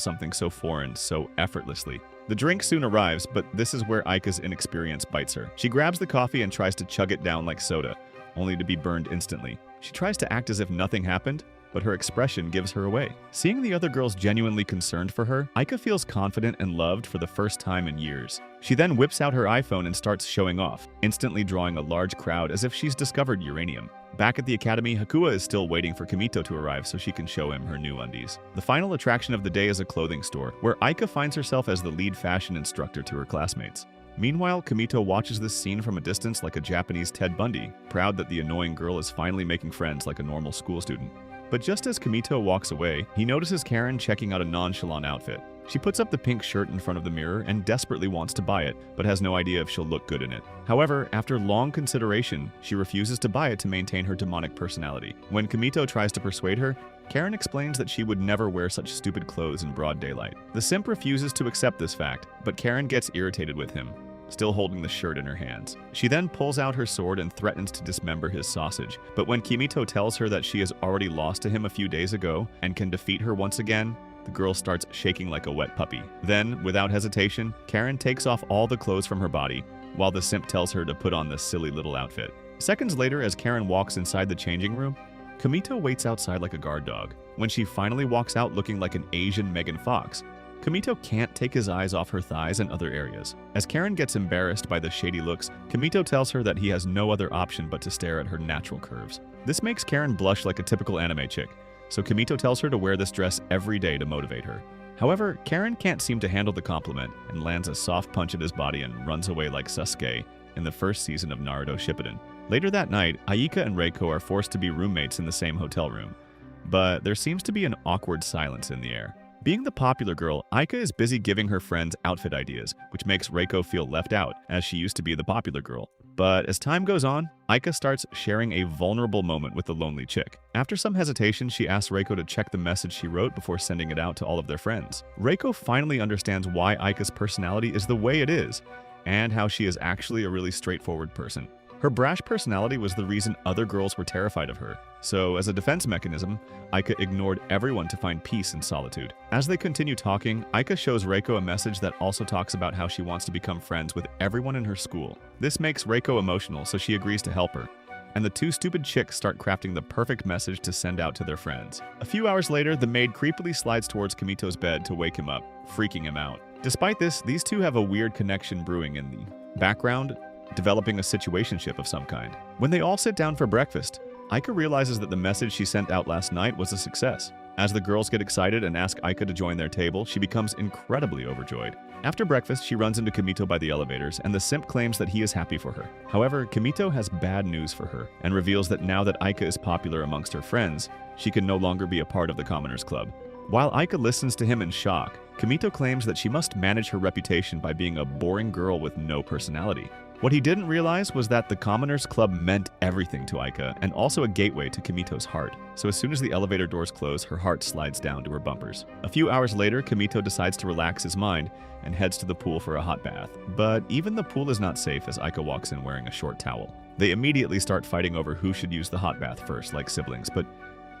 something so foreign so effortlessly. The drink soon arrives, but this is where Aika's inexperience bites her. She grabs the coffee and tries to chug it down like soda, only to be burned instantly. She tries to act as if nothing happened, but her expression gives her away. Seeing the other girls genuinely concerned for her, Aika feels confident and loved for the first time in years. She then whips out her iPhone and starts showing off, instantly drawing a large crowd as if she's discovered uranium. Back at the academy, Hakua is still waiting for Kimito to arrive so she can show him her new undies. The final attraction of the day is a clothing store, where Aika finds herself as the lead fashion instructor to her classmates. Meanwhile, Kimito watches this scene from a distance like a Japanese Ted Bundy, proud that the annoying girl is finally making friends like a normal school student. But just as Kimito walks away, he notices Karen checking out a nonchalant outfit. She puts up the pink shirt in front of the mirror and desperately wants to buy it, but has no idea if she'll look good in it. However, after long consideration, she refuses to buy it to maintain her demonic personality. When Kimito tries to persuade her, Karen explains that she would never wear such stupid clothes in broad daylight. The simp refuses to accept this fact, but Karen gets irritated with him, still holding the shirt in her hands. She then pulls out her sword and threatens to dismember his sausage, but when Kimito tells her that she has already lost to him a few days ago and can defeat her once again, the girl starts shaking like a wet puppy. Then, without hesitation, Karen takes off all the clothes from her body, while the simp tells her to put on this silly little outfit. Seconds later, as Karen walks inside the changing room, Kimito waits outside like a guard dog. When she finally walks out looking like an Asian Megan Fox, Kimito can't take his eyes off her thighs and other areas. As Karen gets embarrassed by the shady looks, Kimito tells her that he has no other option but to stare at her natural curves. This makes Karen blush like a typical anime chick, so Kimito tells her to wear this dress every day to motivate her. However, Karen can't seem to handle the compliment and lands a soft punch at his body and runs away like Sasuke in the first season of Naruto Shippuden. Later that night, Aika and Reiko are forced to be roommates in the same hotel room, but there seems to be an awkward silence in the air. Being the popular girl, Aika is busy giving her friends outfit ideas, which makes Reiko feel left out, as she used to be the popular girl. But as time goes on, Aika starts sharing a vulnerable moment with the lonely chick. After some hesitation, she asks Reiko to check the message she wrote before sending it out to all of their friends. Reiko finally understands why Aika's personality is the way it is, and how she is actually a really straightforward person. Her brash personality was the reason other girls were terrified of her. So, as a defense mechanism, Aika ignored everyone to find peace in solitude. As they continue talking, Aika shows Reiko a message that also talks about how she wants to become friends with everyone in her school. This makes Reiko emotional, so she agrees to help her. And the two stupid chicks start crafting the perfect message to send out to their friends. A few hours later, the maid creepily slides towards Kimito's bed to wake him up, freaking him out. Despite this, these two have a weird connection brewing in the background, developing a situationship of some kind. When they all sit down for breakfast, Aika realizes that the message she sent out last night was a success. As the girls get excited and ask Aika to join their table, she becomes incredibly overjoyed. After breakfast, she runs into Kimito by the elevators, and the simp claims that he is happy for her. However, Kimito has bad news for her, and reveals that now that Aika is popular amongst her friends, she can no longer be a part of the Commoners Club. While Aika listens to him in shock, Kimito claims that she must manage her reputation by being a boring girl with no personality. What he didn't realize was that the Commoners Club meant everything to Aika, and also a gateway to Kimito's heart. So as soon as the elevator doors close, her heart slides down to her bumpers. A few hours later, Kimito decides to relax his mind and heads to the pool for a hot bath. But even the pool is not safe as Aika walks in wearing a short towel. They immediately start fighting over who should use the hot bath first, like siblings, but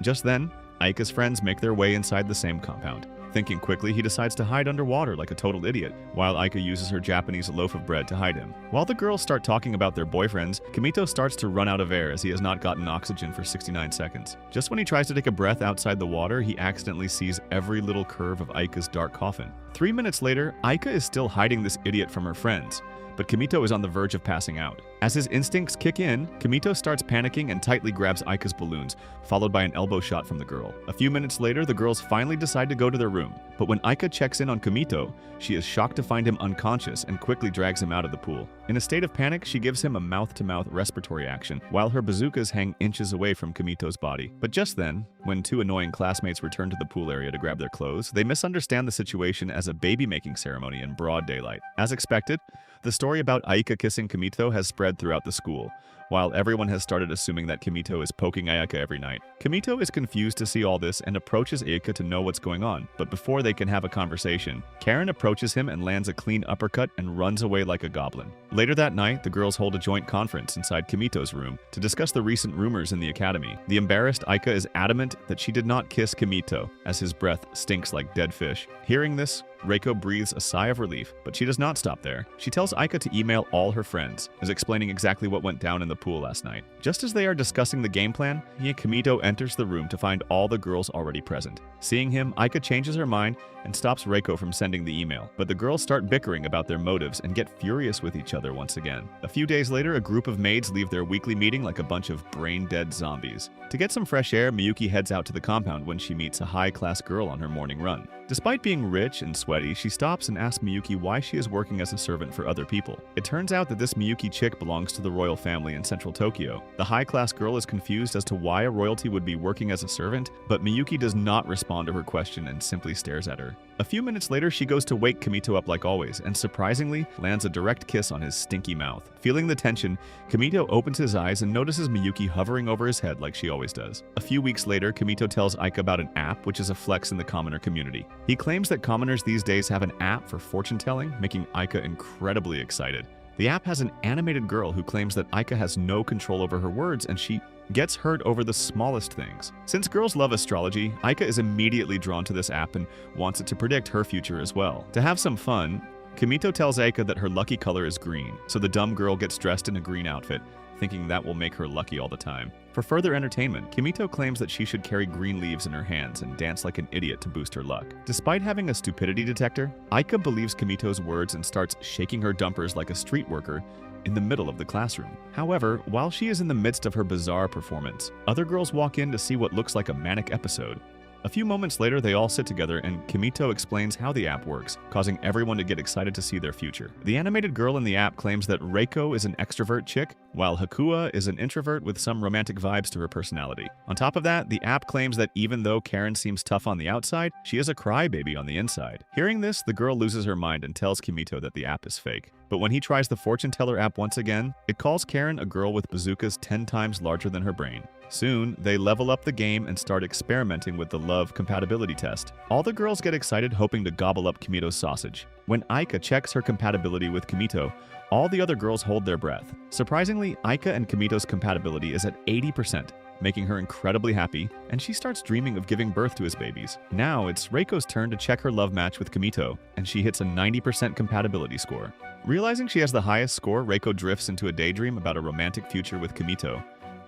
just then, Aika's friends make their way inside the same compound. Thinking quickly, he decides to hide underwater like a total idiot, while Aika uses her Japanese loaf of bread to hide him. While the girls start talking about their boyfriends, Kimito starts to run out of air as he has not gotten oxygen for 69 seconds. Just when he tries to take a breath outside the water, he accidentally sees every little curve of Aika's dark coffin. 3 minutes later, Aika is still hiding this idiot from her friends, but Kimito is on the verge of passing out. As his instincts kick in, Kimito starts panicking and tightly grabs Aika's balloons, followed by an elbow shot from the girl. A few minutes later, the girls finally decide to go to their room, but when Aika checks in on Kimito, she is shocked to find him unconscious and quickly drags him out of the pool. In a state of panic, she gives him a mouth-to-mouth respiratory action, while her bazookas hang inches away from Kimito's body. But just then, when two annoying classmates return to the pool area to grab their clothes, they misunderstand the situation as a baby-making ceremony in broad daylight. As expected, the story about Aika kissing Kimito has spread throughout the school, while everyone has started assuming that Kimito is poking Ayaka every night. Kimito is confused to see all this and approaches Aika to know what's going on, but before they can have a conversation, Karen approaches him and lands a clean uppercut and runs away like a goblin. Later that night, the girls hold a joint conference inside Kimito's room to discuss the recent rumors in the academy. The embarrassed Aika is adamant that she did not kiss Kimito, as his breath stinks like dead fish. Hearing this, Reiko breathes a sigh of relief, but she does not stop there. She tells Aika to email all her friends, as explaining exactly what went down in the pool last night. Just as they are discussing the game plan, Kimito enters the room to find all the girls already present. Seeing him, Aika changes her mind and stops Reiko from sending the email, but the girls start bickering about their motives and get furious with each other once again. A few days later, a group of maids leave their weekly meeting like a bunch of brain-dead zombies. To get some fresh air, Miyuki heads out to the compound when she meets a high-class girl on her morning run. Despite being rich and sweaty, she stops and asks Miyuki why she is working as a servant for other people. It turns out that this Miyuki chick belongs to the royal family in central Tokyo. The high-class girl is confused as to why a royalty would be working as a servant, but Miyuki does not respond to her question and simply stares at her. A few minutes later, she goes to wake Kimito up like always, and surprisingly, lands a direct kiss on his stinky mouth. Feeling the tension, Kimito opens his eyes and notices Miyuki hovering over his head like she always does. A few weeks later, Kimito tells Aika about an app, which is a flex in the commoner community. He claims that commoners these days have an app for fortune-telling, making Aika incredibly excited. The app has an animated girl who claims that Aika has no control over her words and she gets hurt over the smallest things. Since girls love astrology, Aika is immediately drawn to this app and wants it to predict her future as well. To have some fun, Kimito tells Aika that her lucky color is green, so the dumb girl gets dressed in a green outfit, thinking that will make her lucky all the time. For further entertainment, Kimito claims that she should carry green leaves in her hands and dance like an idiot to boost her luck. Despite having a stupidity detector, Aika believes Kimito's words and starts shaking her dumpers like a street worker in the middle of the classroom. However, while she is in the midst of her bizarre performance, other girls walk in to see what looks like a manic episode. A few moments later, they all sit together and Kimito explains how the app works, causing everyone to get excited to see their future. The animated girl in the app claims that Reiko is an extrovert chick, while Hakua is an introvert with some romantic vibes to her personality. On top of that, the app claims that even though Karen seems tough on the outside, she is a crybaby on the inside. Hearing this, the girl loses her mind and tells Kimito that the app is fake. But when he tries the fortune teller app once again, it calls Karen a girl with bazookas 10 times larger than her brain. Soon, they level up the game and start experimenting with the love compatibility test. All the girls get excited hoping to gobble up Kimito's sausage. When Aika checks her compatibility with Kimito, all the other girls hold their breath. Surprisingly, Aika and Kimito's compatibility is at 80%, making her incredibly happy, and she starts dreaming of giving birth to his babies. Now, it's Reiko's turn to check her love match with Kimito, and she hits a 90% compatibility score. Realizing she has the highest score, Reiko drifts into a daydream about a romantic future with Kimito,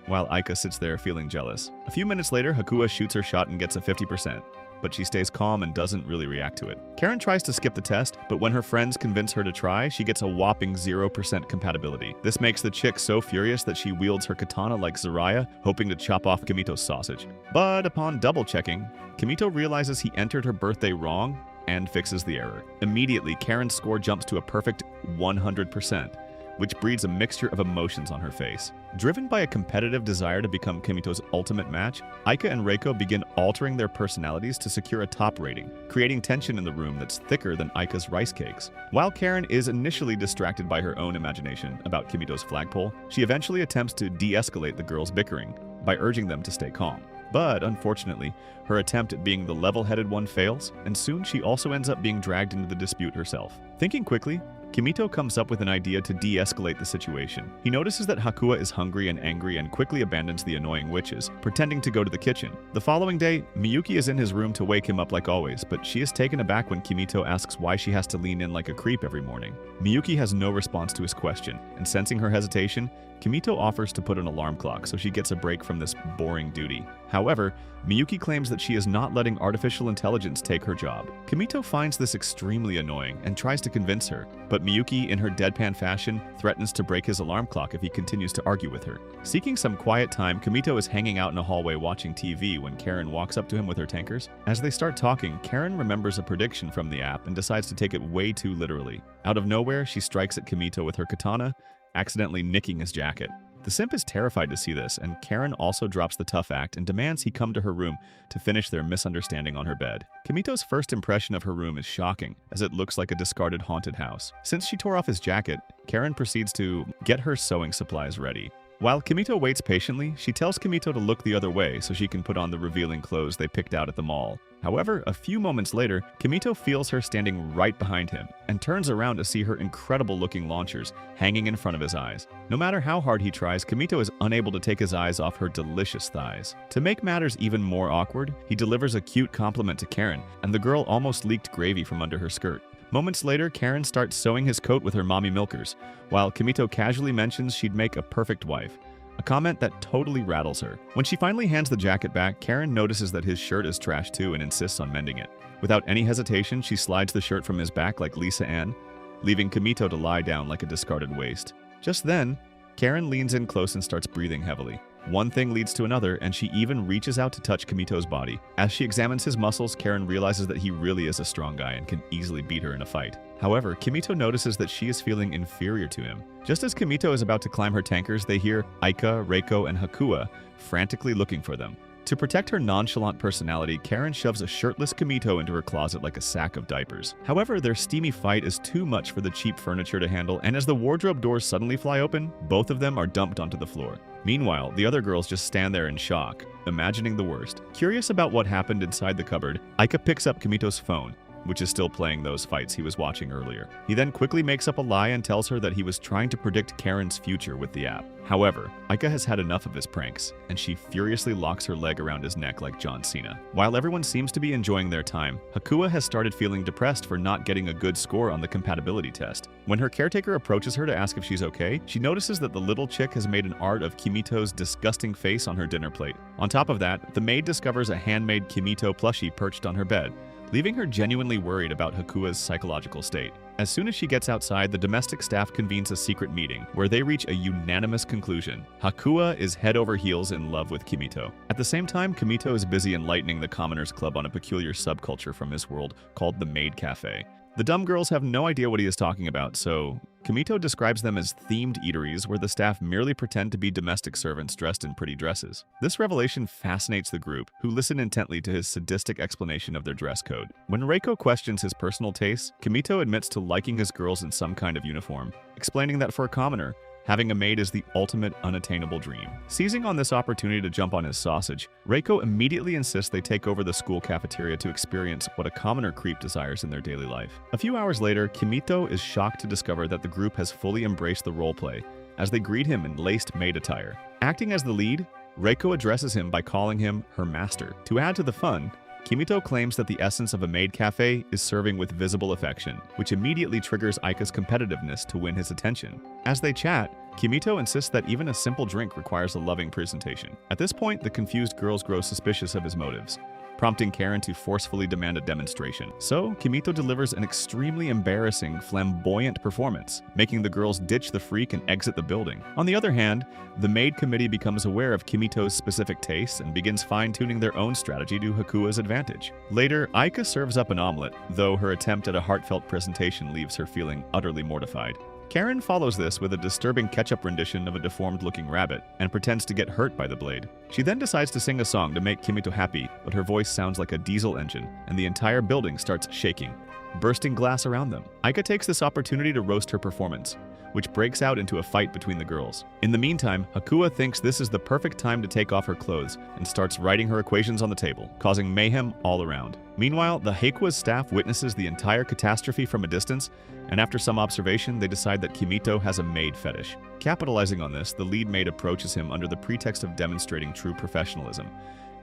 while Aika sits there feeling jealous. A few minutes later, Hakua shoots her shot and gets a 50%, but she stays calm and doesn't really react to it. Karen tries to skip the test, but when her friends convince her to try, she gets a whopping 0% compatibility. This makes the chick so furious that she wields her katana like Zaraya, hoping to chop off Kimito's sausage. But upon double-checking, Kimito realizes he entered her birthday wrong and fixes the error. Immediately, Karen's score jumps to a perfect 100%. Which breeds a mixture of emotions on her face. Driven by a competitive desire to become Kimito's ultimate match, Aika and Reiko begin altering their personalities to secure a top rating, creating tension in the room that's thicker than Aika's rice cakes. While Karen is initially distracted by her own imagination about Kimito's flagpole, she eventually attempts to de-escalate the girls' bickering by urging them to stay calm. But unfortunately, her attempt at being the level-headed one fails, and soon she also ends up being dragged into the dispute herself. Thinking quickly, Kimito comes up with an idea to de-escalate the situation. He notices that Hakua is hungry and angry and quickly abandons the annoying witches, pretending to go to the kitchen. The following day, Miyuki is in his room to wake him up like always, but she is taken aback when Kimito asks why she has to lean in like a creep every morning. Miyuki has no response to his question, and sensing her hesitation, Kimito offers to put an alarm clock so she gets a break from this boring duty. However, Miyuki claims that she is not letting artificial intelligence take her job. Kimito finds this extremely annoying and tries to convince her, but Miyuki, in her deadpan fashion, threatens to break his alarm clock if he continues to argue with her. Seeking some quiet time, Kimito is hanging out in a hallway watching TV when Karen walks up to him with her tankers. As they start talking, Karen remembers a prediction from the app and decides to take it way too literally. Out of nowhere, she strikes at Kimito with her katana, accidentally nicking his jacket. The simp is terrified to see this, and Karen also drops the tough act and demands he come to her room to finish their misunderstanding on her bed. Kimito's first impression of her room is shocking, as it looks like a discarded haunted house. Since she tore off his jacket, Karen proceeds to get her sewing supplies ready. While Kimito waits patiently, she tells Kimito to look the other way so she can put on the revealing clothes they picked out at the mall. However, a few moments later, Kimito feels her standing right behind him and turns around to see her incredible-looking launchers hanging in front of his eyes. No matter how hard he tries, Kimito is unable to take his eyes off her delicious thighs. To make matters even more awkward, he delivers a cute compliment to Karen, and the girl almost leaked gravy from under her skirt. Moments later, Karen starts sewing his coat with her mommy milkers, while Kimito casually mentions she'd make a perfect wife, a comment that totally rattles her. When she finally hands the jacket back, Karen notices that his shirt is trashed too and insists on mending it. Without any hesitation, she slides the shirt from his back like Lisa Ann, leaving Kimito to lie down like a discarded waste. Just then, Karen leans in close and starts breathing heavily. One thing leads to another, and she even reaches out to touch Kimito's body. As she examines his muscles, Karen realizes that he really is a strong guy and can easily beat her in a fight. However, Kimito notices that she is feeling inferior to him. Just as Kimito is about to climb her tankers, they hear Aika, Reiko, and Hakua frantically looking for them. To protect her nonchalant personality, Karen shoves a shirtless Kimito into her closet like a sack of diapers. However, their steamy fight is too much for the cheap furniture to handle, and as the wardrobe doors suddenly fly open, both of them are dumped onto the floor. Meanwhile, the other girls just stand there in shock, imagining the worst. Curious about what happened inside the cupboard, Aika picks up Kimito's phone, which is still playing those fights he was watching earlier. He then quickly makes up a lie and tells her that he was trying to predict Karen's future with the app. However, Aika has had enough of his pranks, and she furiously locks her leg around his neck like John Cena. While everyone seems to be enjoying their time, Hakua has started feeling depressed for not getting a good score on the compatibility test. When her caretaker approaches her to ask if she's okay, she notices that the little chick has made an art of Kimito's disgusting face on her dinner plate. On top of that, the maid discovers a handmade Kimito plushie perched on her bed, leaving her genuinely worried about Hakua's psychological state. As soon as she gets outside, the domestic staff convenes a secret meeting, where they reach a unanimous conclusion. Hakua is head over heels in love with Kimito. At the same time, Kimito is busy enlightening the Commoners Club on a peculiar subculture from his world called the Maid Cafe. The dumb girls have no idea what he is talking about, so Kimito describes them as themed eateries where the staff merely pretend to be domestic servants dressed in pretty dresses. This revelation fascinates the group, who listen intently to his sadistic explanation of their dress code. When Reiko questions his personal tastes, Kimito admits to liking his girls in some kind of uniform, explaining that for a commoner, having a maid is the ultimate unattainable dream. Seizing on this opportunity to jump on his sausage, Reiko immediately insists they take over the school cafeteria to experience what a commoner creep desires in their daily life. A few hours later, Kimito is shocked to discover that the group has fully embraced the roleplay, as they greet him in laced maid attire. Acting as the lead, Reiko addresses him by calling him her master. To add to the fun, Kimito claims that the essence of a maid cafe is serving with visible affection, which immediately triggers Aika's competitiveness to win his attention. As they chat, Kimito insists that even a simple drink requires a loving presentation. At this point, the confused girls grow suspicious of his motives, prompting Karen to forcefully demand a demonstration. So, Kimito delivers an extremely embarrassing, flamboyant performance, making the girls ditch the freak and exit the building. On the other hand, the maid committee becomes aware of Kimito's specific tastes and begins fine-tuning their own strategy to Hakua's advantage. Later, Aika serves up an omelet, though her attempt at a heartfelt presentation leaves her feeling utterly mortified. Karen follows this with a disturbing ketchup rendition of a deformed-looking rabbit and pretends to get hurt by the blade. She then decides to sing a song to make Kimito happy, but her voice sounds like a diesel engine, and the entire building starts shaking. bursting glass around them. Aika takes this opportunity to roast her performance, which breaks out into a fight between the girls. In the meantime, Hakua thinks this is the perfect time to take off her clothes and starts writing her equations on the table, causing mayhem all around. Meanwhile, the Heikua's staff witnesses the entire catastrophe from a distance, and after some observation, they decide that Kimito has a maid fetish. Capitalizing on this, the lead maid approaches him under the pretext of demonstrating true professionalism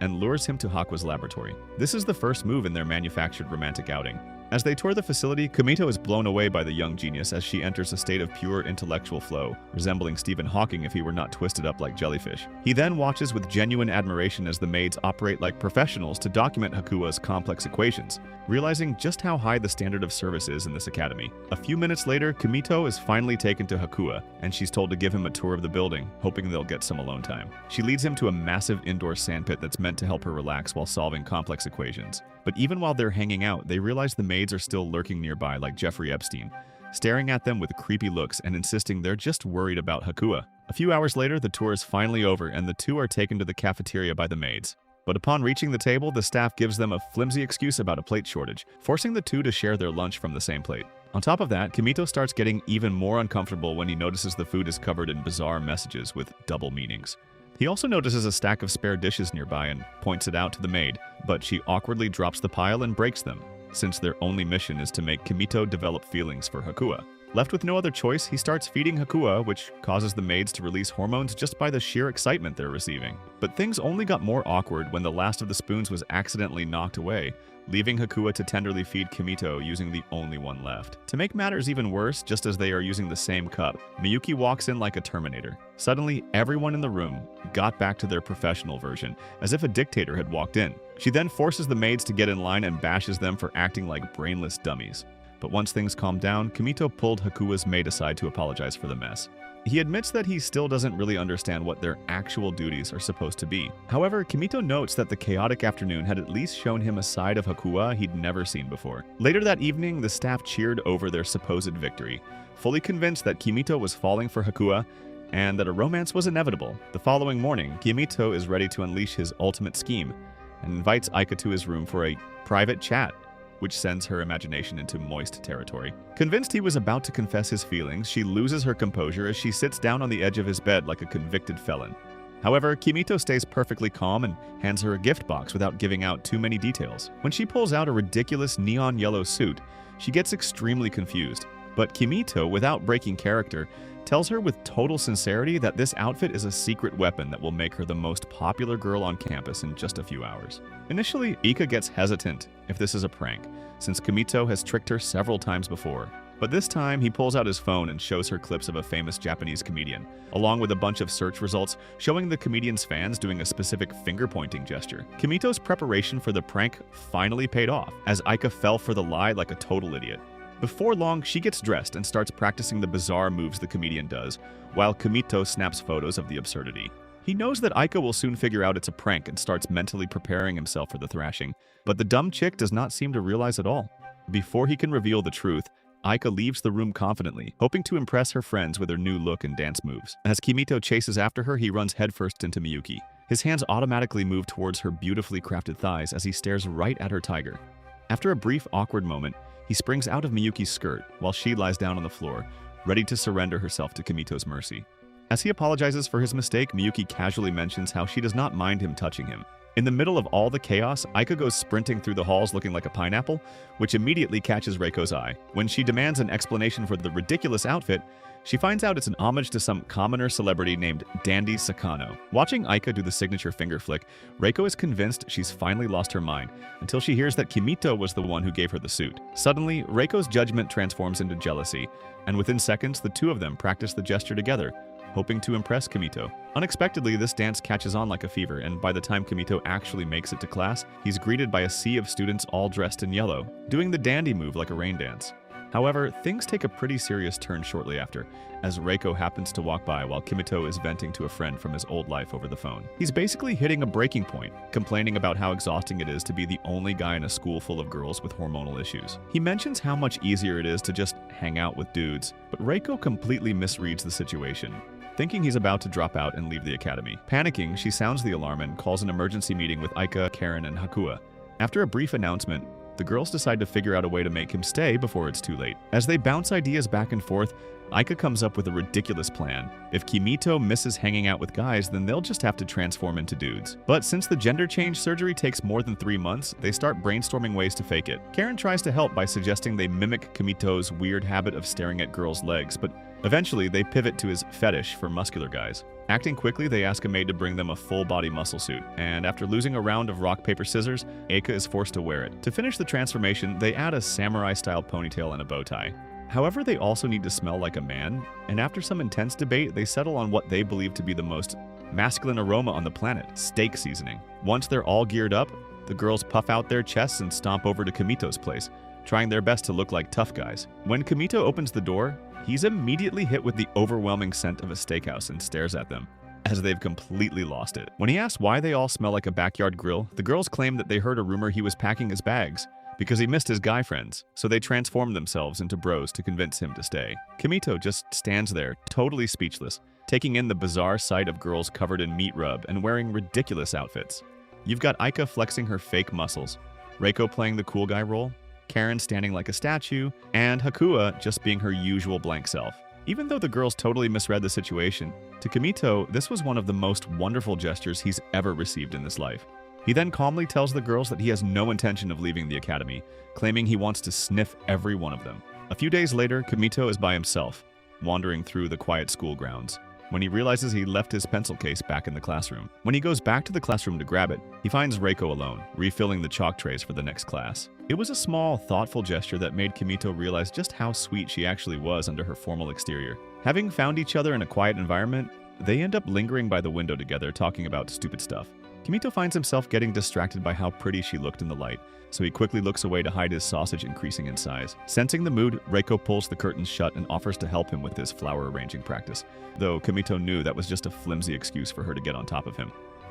and lures him to Hakua's laboratory. This is the first move in their manufactured romantic outing. As they tour the facility, Kimito is blown away by the young genius as she enters a state of pure intellectual flow, resembling Stephen Hawking if he were not twisted up like jellyfish. He then watches with genuine admiration as the maids operate like professionals to document Hakua's complex equations, realizing just how high the standard of service is in this academy. A few minutes later, Kimito is finally taken to Hakua, and she's told to give him a tour of the building, hoping they'll get some alone time. She leads him to a massive indoor sandpit that's meant to help her relax while solving complex equations. But even while they're hanging out, they realize the maids are still lurking nearby like Jeffrey Epstein, staring at them with creepy looks and insisting they're just worried about Hakua. A few hours later, the tour is finally over and the two are taken to the cafeteria by the maids. But upon reaching the table, the staff gives them a flimsy excuse about a plate shortage, forcing the two to share their lunch from the same plate. On top of that, Kimito starts getting even more uncomfortable when he notices the food is covered in bizarre messages with double meanings. He also notices a stack of spare dishes nearby and points it out to the maid, but she awkwardly drops the pile and breaks them, since their only mission is to make Kimito develop feelings for Hakua. Left with no other choice, he starts feeding Hakua, which causes the maids to release hormones just by the sheer excitement they're receiving. But things only got more awkward when the last of the spoons was accidentally knocked away, leaving Hakua to tenderly feed Kimito using the only one left. To make matters even worse, just as they are using the same cup, Miyuki walks in like a Terminator. Suddenly, everyone in the room got back to their professional version, as if a dictator had walked in. She then forces the maids to get in line and bashes them for acting like brainless dummies. But once things calmed down, Kimito pulled Hakua's maid aside to apologize for the mess. He admits that he still doesn't really understand what their actual duties are supposed to be. However, Kimito notes that the chaotic afternoon had at least shown him a side of Hakua he'd never seen before. Later that evening, the staff cheered over their supposed victory, fully convinced that Kimito was falling for Hakua and that a romance was inevitable. The following morning, Kimito is ready to unleash his ultimate scheme and invites Aika to his room for a private chat, which sends her imagination into moist territory. Convinced he was about to confess his feelings, she loses her composure as she sits down on the edge of his bed like a convicted felon. However, Kimito stays perfectly calm and hands her a gift box without giving out too many details. When she pulls out a ridiculous neon yellow suit, she gets extremely confused. But Kimito, without breaking character, tells her with total sincerity that this outfit is a secret weapon that will make her the most popular girl on campus in just a few hours. Initially, Ika gets hesitant if this is a prank, since Kimito has tricked her several times before. But this time, he pulls out his phone and shows her clips of a famous Japanese comedian, along with a bunch of search results showing the comedian's fans doing a specific finger-pointing gesture. Kimito's preparation for the prank finally paid off, as Ika fell for the lie like a total idiot. Before long, she gets dressed and starts practicing the bizarre moves the comedian does, while Kimito snaps photos of the absurdity. He knows that Aika will soon figure out it's a prank and starts mentally preparing himself for the thrashing, but the dumb chick does not seem to realize at all. Before he can reveal the truth, Aika leaves the room confidently, hoping to impress her friends with her new look and dance moves. As Kimito chases after her, he runs headfirst into Miyuki. His hands automatically move towards her beautifully crafted thighs as he stares right at her tiger. After a brief, awkward moment, he springs out of Miyuki's skirt while she lies down on the floor, ready to surrender herself to Kimito's mercy. As he apologizes for his mistake, Miyuki casually mentions how she does not mind him touching him. In the middle of all the chaos, Aika goes sprinting through the halls looking like a pineapple, which immediately catches Reiko's eye. When she demands an explanation for the ridiculous outfit, she finds out it's an homage to some commoner celebrity named Dandy Sakano. Watching Aika do the signature finger flick, Reiko is convinced she's finally lost her mind, until she hears that Kimito was the one who gave her the suit. Suddenly, Reiko's judgment transforms into jealousy, and within seconds, the two of them practice the gesture together, hoping to impress Kimito. Unexpectedly, this dance catches on like a fever, and by the time Kimito actually makes it to class, he's greeted by a sea of students all dressed in yellow, doing the dandy move like a rain dance. However, things take a pretty serious turn shortly after, as Reiko happens to walk by while Kimito is venting to a friend from his old life over the phone. He's basically hitting a breaking point, complaining about how exhausting it is to be the only guy in a school full of girls with hormonal issues. He mentions how much easier it is to just hang out with dudes, but Reiko completely misreads the situation, thinking he's about to drop out and leave the academy. Panicking, she sounds the alarm and calls an emergency meeting with Aika, Karen, and Hakua. After a brief announcement, The girls decide to figure out a way to make him stay before it's too late. As they bounce ideas back and forth, Aika comes up with a ridiculous plan. If Kimito misses hanging out with guys, then they'll just have to transform into dudes. But since the gender change surgery takes more than 3 months, they start brainstorming ways to fake it. Karen tries to help by suggesting they mimic Kimito's weird habit of staring at girls' legs, but eventually they pivot to his fetish for muscular guys. Acting quickly, they ask a maid to bring them a full-body muscle suit, and after losing a round of rock, paper, scissors, Aika is forced to wear it. To finish the transformation, they add a samurai-style ponytail and a bow tie. However, they also need to smell like a man, and after some intense debate, they settle on what they believe to be the most masculine aroma on the planet, steak seasoning. Once they're all geared up, the girls puff out their chests and stomp over to Kimito's place, trying their best to look like tough guys. When Kimito opens the door, he's immediately hit with the overwhelming scent of a steakhouse and stares at them, as they've completely lost it. When he asks why they all smell like a backyard grill, the girls claim that they heard a rumor he was packing his bags, because he missed his guy friends, so they transform themselves into bros to convince him to stay. Kimito just stands there, totally speechless, taking in the bizarre sight of girls covered in meat rub and wearing ridiculous outfits. You've got Aika flexing her fake muscles, Reiko playing the cool guy role, Karen standing like a statue, and Hakua just being her usual blank self. Even though the girls totally misread the situation, to Kimito, this was one of the most wonderful gestures he's ever received in this life. He then calmly tells the girls that he has no intention of leaving the academy, claiming he wants to sniff every one of them. A few days later, Kimito is by himself, wandering through the quiet school grounds, when he realizes he left his pencil case back in the classroom. When he goes back to the classroom to grab it, he finds Reiko alone, refilling the chalk trays for the next class. It was a small, thoughtful gesture that made Kimito realize just how sweet she actually was under her formal exterior. Having found each other in a quiet environment, they end up lingering by the window together, talking about stupid stuff. Kimito finds himself getting distracted by how pretty she looked in the light, so he quickly looks away to hide his sausage increasing in size. Sensing the mood, Reiko pulls the curtains shut and offers to help him with his flower arranging practice, though Kimito knew that was just a flimsy excuse for her to get on top of him.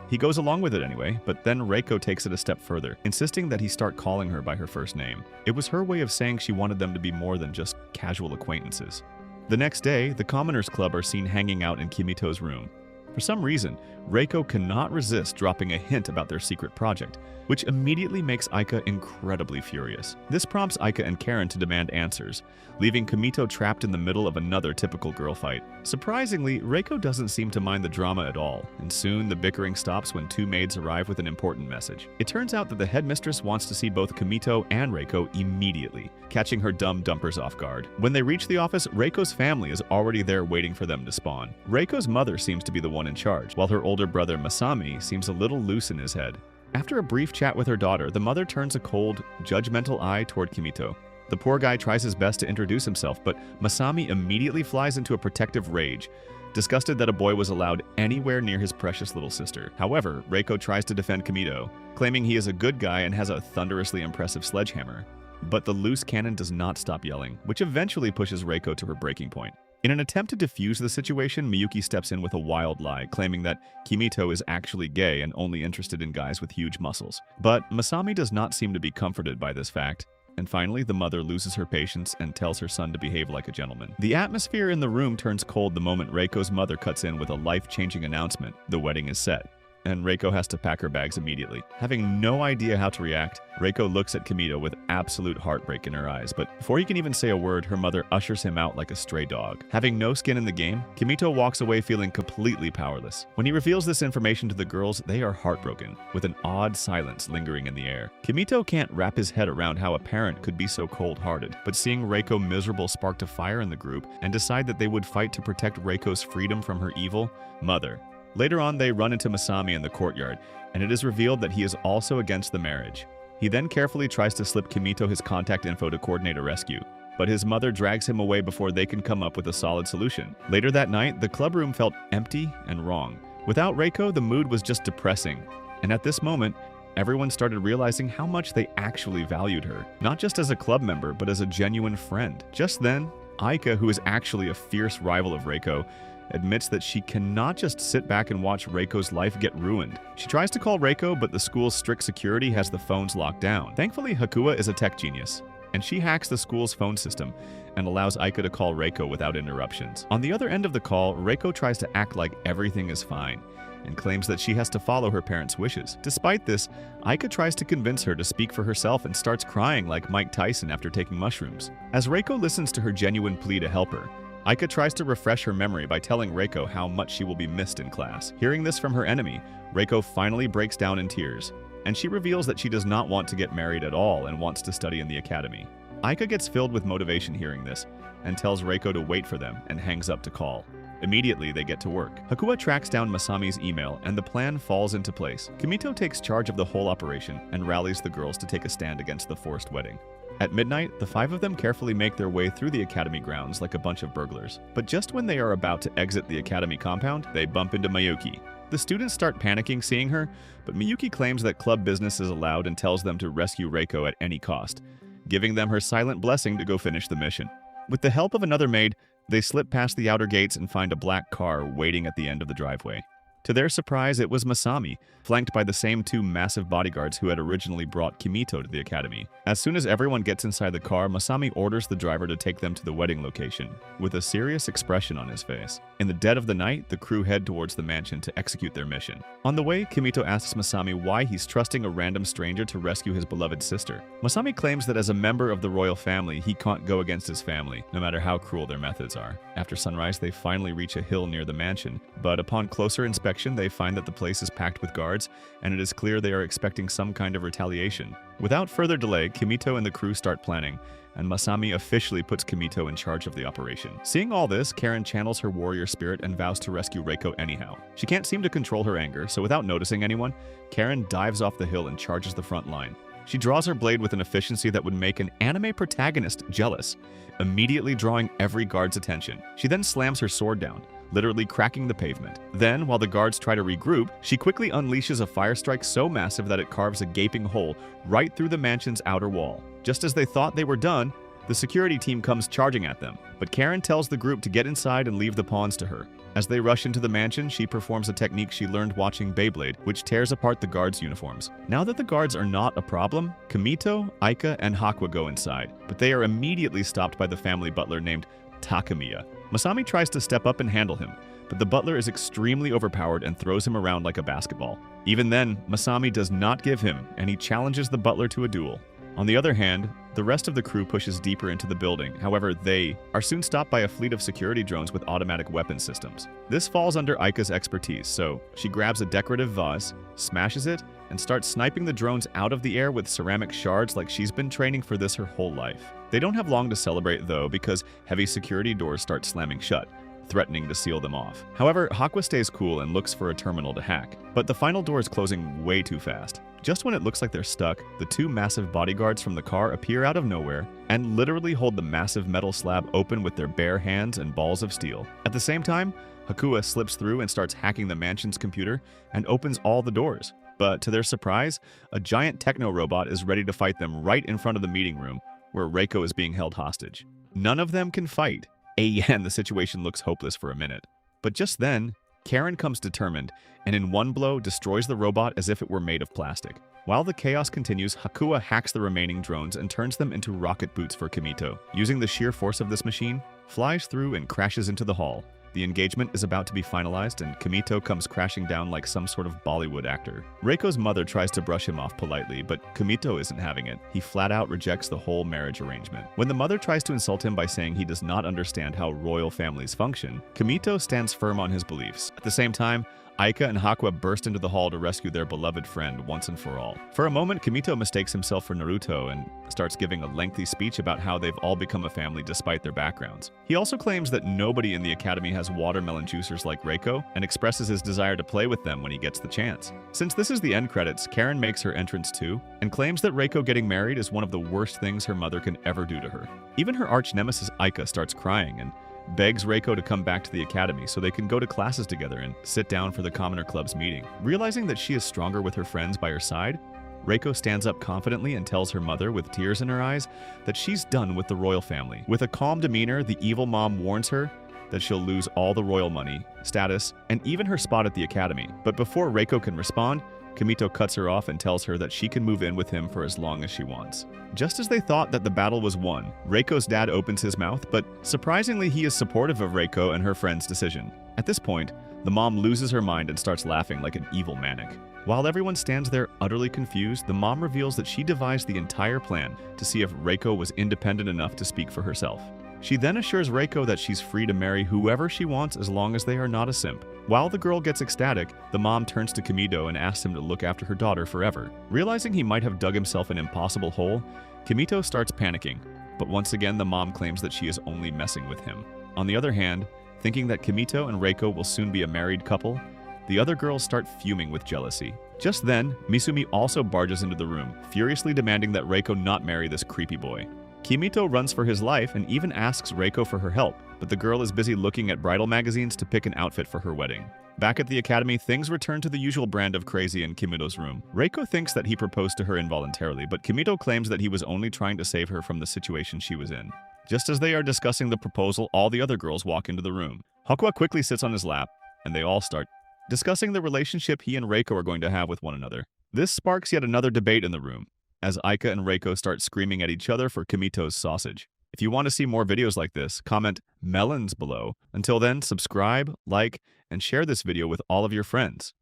He goes along with it anyway, but then Reiko takes it a step further, insisting that he start calling her by her first name. It was her way of saying she wanted them to be more than just casual acquaintances. The next day, the Commoners Club are seen hanging out in Kimito's room. For some reason, Reiko cannot resist dropping a hint about their secret project, which immediately makes Aika incredibly furious. This prompts Aika and Karen to demand answers, leaving Kimito trapped in the middle of another typical girl fight. Surprisingly, Reiko doesn't seem to mind the drama at all, and soon the bickering stops when 2 maids arrive with an important message. It turns out that the headmistress wants to see both Kimito and Reiko immediately, catching her dumb dumpers off guard. When they reach the office, Reiko's family is already there waiting for them to spawn. Reiko's mother seems to be the one in charge, while her older brother Masami seems a little loose in his head. After a brief chat with her daughter, the mother turns a cold, judgmental eye toward Kimito. The poor guy tries his best to introduce himself, but Masami immediately flies into a protective rage, disgusted that a boy was allowed anywhere near his precious little sister. However, Reiko tries to defend Kimito, claiming he is a good guy and has a thunderously impressive sledgehammer. But the loose cannon does not stop yelling, which eventually pushes Reiko to her breaking point. In an attempt to defuse the situation, Miyuki steps in with a wild lie, claiming that Kimito is actually gay and only interested in guys with huge muscles. But Masami does not seem to be comforted by this fact, and finally the mother loses her patience and tells her son to behave like a gentleman. The atmosphere in the room turns cold the moment Reiko's mother cuts in with a life-changing announcement: the wedding is set. And Reiko has to pack her bags immediately. Having no idea how to react, Reiko looks at Kimito with absolute heartbreak in her eyes, but before he can even say a word, her mother ushers him out like a stray dog. Having no skin in the game, Kimito walks away feeling completely powerless. When he reveals this information to the girls, they are heartbroken, with an odd silence lingering in the air. Kimito can't wrap his head around how a parent could be so cold-hearted, but seeing Reiko miserable sparked a fire in the group and decide that they would fight to protect Reiko's freedom from her evil mother. Later on, they run into Masami in the courtyard, and it is revealed that he is also against the marriage. He then carefully tries to slip Kimito his contact info to coordinate a rescue, but his mother drags him away before they can come up with a solid solution. Later that night, the club room felt empty and wrong. Without Reiko, the mood was just depressing, and at this moment, everyone started realizing how much they actually valued her, not just as a club member, but as a genuine friend. Just then, Aika, who is actually a fierce rival of Reiko, admits that she cannot just sit back and watch Reiko's life get ruined. She tries to call Reiko, but the school's strict security has the phones locked down. Thankfully, Hakua is a tech genius, and she hacks the school's phone system and allows Aika to call Reiko without interruptions. On the other end of the call, Reiko tries to act like everything is fine and claims that she has to follow her parents' wishes. Despite this, Aika tries to convince her to speak for herself and starts crying like Mike Tyson after taking mushrooms. As Reiko listens to her genuine plea to help her, Aika tries to refresh her memory by telling Reiko how much she will be missed in class. Hearing this from her enemy, Reiko finally breaks down in tears, and she reveals that she does not want to get married at all and wants to study in the academy. Aika gets filled with motivation hearing this, and tells Reiko to wait for them and hangs up to call. Immediately, they get to work. Hakuwa tracks down Masami's email, and the plan falls into place. Kimito takes charge of the whole operation and rallies the girls to take a stand against the forced wedding. At midnight, the 5 of them carefully make their way through the academy grounds like a bunch of burglars. But just when they are about to exit the academy compound, they bump into Miyuki. The students start panicking seeing her, but Miyuki claims that club business is allowed and tells them to rescue Reiko at any cost, giving them her silent blessing to go finish the mission. With the help of another maid, they slip past the outer gates and find a black car waiting at the end of the driveway. To their surprise, it was Masami, flanked by the same 2 massive bodyguards who had originally brought Kimito to the academy. As soon as everyone gets inside the car, Masami orders the driver to take them to the wedding location, with a serious expression on his face. In the dead of the night, the crew head towards the mansion to execute their mission. On the way, Kimito asks Masami why he's trusting a random stranger to rescue his beloved sister. Masami claims that as a member of the royal family, he can't go against his family, no matter how cruel their methods are. After sunrise, they finally reach a hill near the mansion, but upon closer inspection, they find that the place is packed with guards, and it is clear they are expecting some kind of retaliation. Without further delay, Kimito and the crew start planning, and Masami officially puts Kimito in charge of the operation. Seeing all this, Karen channels her warrior spirit and vows to rescue Reiko anyhow. She can't seem to control her anger, so without noticing anyone, Karen dives off the hill and charges the front line. She draws her blade with an efficiency that would make an anime protagonist jealous, immediately drawing every guard's attention. She then slams her sword down, literally cracking the pavement. Then, while the guards try to regroup, she quickly unleashes a fire strike so massive that it carves a gaping hole right through the mansion's outer wall. Just as they thought they were done, the security team comes charging at them, but Karen tells the group to get inside and leave the pawns to her. As they rush into the mansion, she performs a technique she learned watching Beyblade, which tears apart the guards' uniforms. Now that the guards are not a problem, Kimito, Aika, and Hakuwa go inside, but they are immediately stopped by the family butler named Takamiya. Masami tries to step up and handle him, but the butler is extremely overpowered and throws him around like a basketball. Even then, Masami does not give him, and he challenges the butler to a duel. On the other hand, the rest of the crew pushes deeper into the building. However, they are soon stopped by a fleet of security drones with automatic weapon systems. This falls under Aika's expertise, so she grabs a decorative vase, smashes it, and starts sniping the drones out of the air with ceramic shards like she's been training for this her whole life. They don't have long to celebrate though, because heavy security doors start slamming shut, threatening to seal them off. However, Hakuwa stays cool and looks for a terminal to hack, but the final door is closing way too fast. Just when it looks like they're stuck, the 2 massive bodyguards from the car appear out of nowhere and literally hold the massive metal slab open with their bare hands and balls of steel. At the same time, Hakuwa slips through and starts hacking the mansion's computer and opens all the doors. But to their surprise, a giant techno-robot is ready to fight them right in front of the meeting room, where Reiko is being held hostage. None of them can fight, and the situation looks hopeless for a minute. But just then, Karen comes determined, and in one blow destroys the robot as if it were made of plastic. While the chaos continues, Hakuwa hacks the remaining drones and turns them into rocket boots for Kimito. Using the sheer force of this machine, flies through and crashes into the hall. The engagement is about to be finalized, and Kimito comes crashing down like some sort of Bollywood actor. Reiko's mother tries to brush him off politely, but Kimito isn't having it. He flat out rejects the whole marriage arrangement. When the mother tries to insult him by saying he does not understand how royal families function, Kimito stands firm on his beliefs. At the same time, Aika and Hakuwa burst into the hall to rescue their beloved friend once and for all. For a moment, Kimito mistakes himself for Naruto and starts giving a lengthy speech about how they've all become a family despite their backgrounds. He also claims that nobody in the academy has watermelon juicers like Reiko and expresses his desire to play with them when he gets the chance. Since this is the end credits, Karen makes her entrance too and claims that Reiko getting married is one of the worst things her mother can ever do to her. Even her arch nemesis Aika starts crying and begs Reiko to come back to the academy so they can go to classes together and sit down for the Commoner Club's meeting. Realizing that she is stronger with her friends by her side, Reiko stands up confidently and tells her mother with tears in her eyes that she's done with the royal family. With a calm demeanor, the evil mom warns her that she'll lose all the royal money, status, and even her spot at the academy. But before Reiko can respond, Kimito cuts her off and tells her that she can move in with him for as long as she wants. Just as they thought that the battle was won, Reiko's dad opens his mouth, but surprisingly he is supportive of Reiko and her friend's decision. At this point, the mom loses her mind and starts laughing like an evil maniac. While everyone stands there utterly confused, the mom reveals that she devised the entire plan to see if Reiko was independent enough to speak for herself. She then assures Reiko that she's free to marry whoever she wants as long as they are not a simp. While the girl gets ecstatic, the mom turns to Kimito and asks him to look after her daughter forever. Realizing he might have dug himself an impossible hole, Kimito starts panicking, but once again the mom claims that she is only messing with him. On the other hand, thinking that Kimito and Reiko will soon be a married couple, the other girls start fuming with jealousy. Just then, Misumi also barges into the room, furiously demanding that Reiko not marry this creepy boy. Kimito runs for his life and even asks Reiko for her help, but the girl is busy looking at bridal magazines to pick an outfit for her wedding. Back at the academy, things return to the usual brand of crazy in Kimito's room. Reiko thinks that he proposed to her involuntarily, but Kimito claims that he was only trying to save her from the situation she was in. Just as they are discussing the proposal, all the other girls walk into the room. Hakuwa quickly sits on his lap, and they all start discussing the relationship he and Reiko are going to have with one another. This sparks yet another debate in the room, as Aika and Reiko start screaming at each other for Kimito's sausage. If you want to see more videos like this, comment melons below. Until then, subscribe, like, and share this video with all of your friends.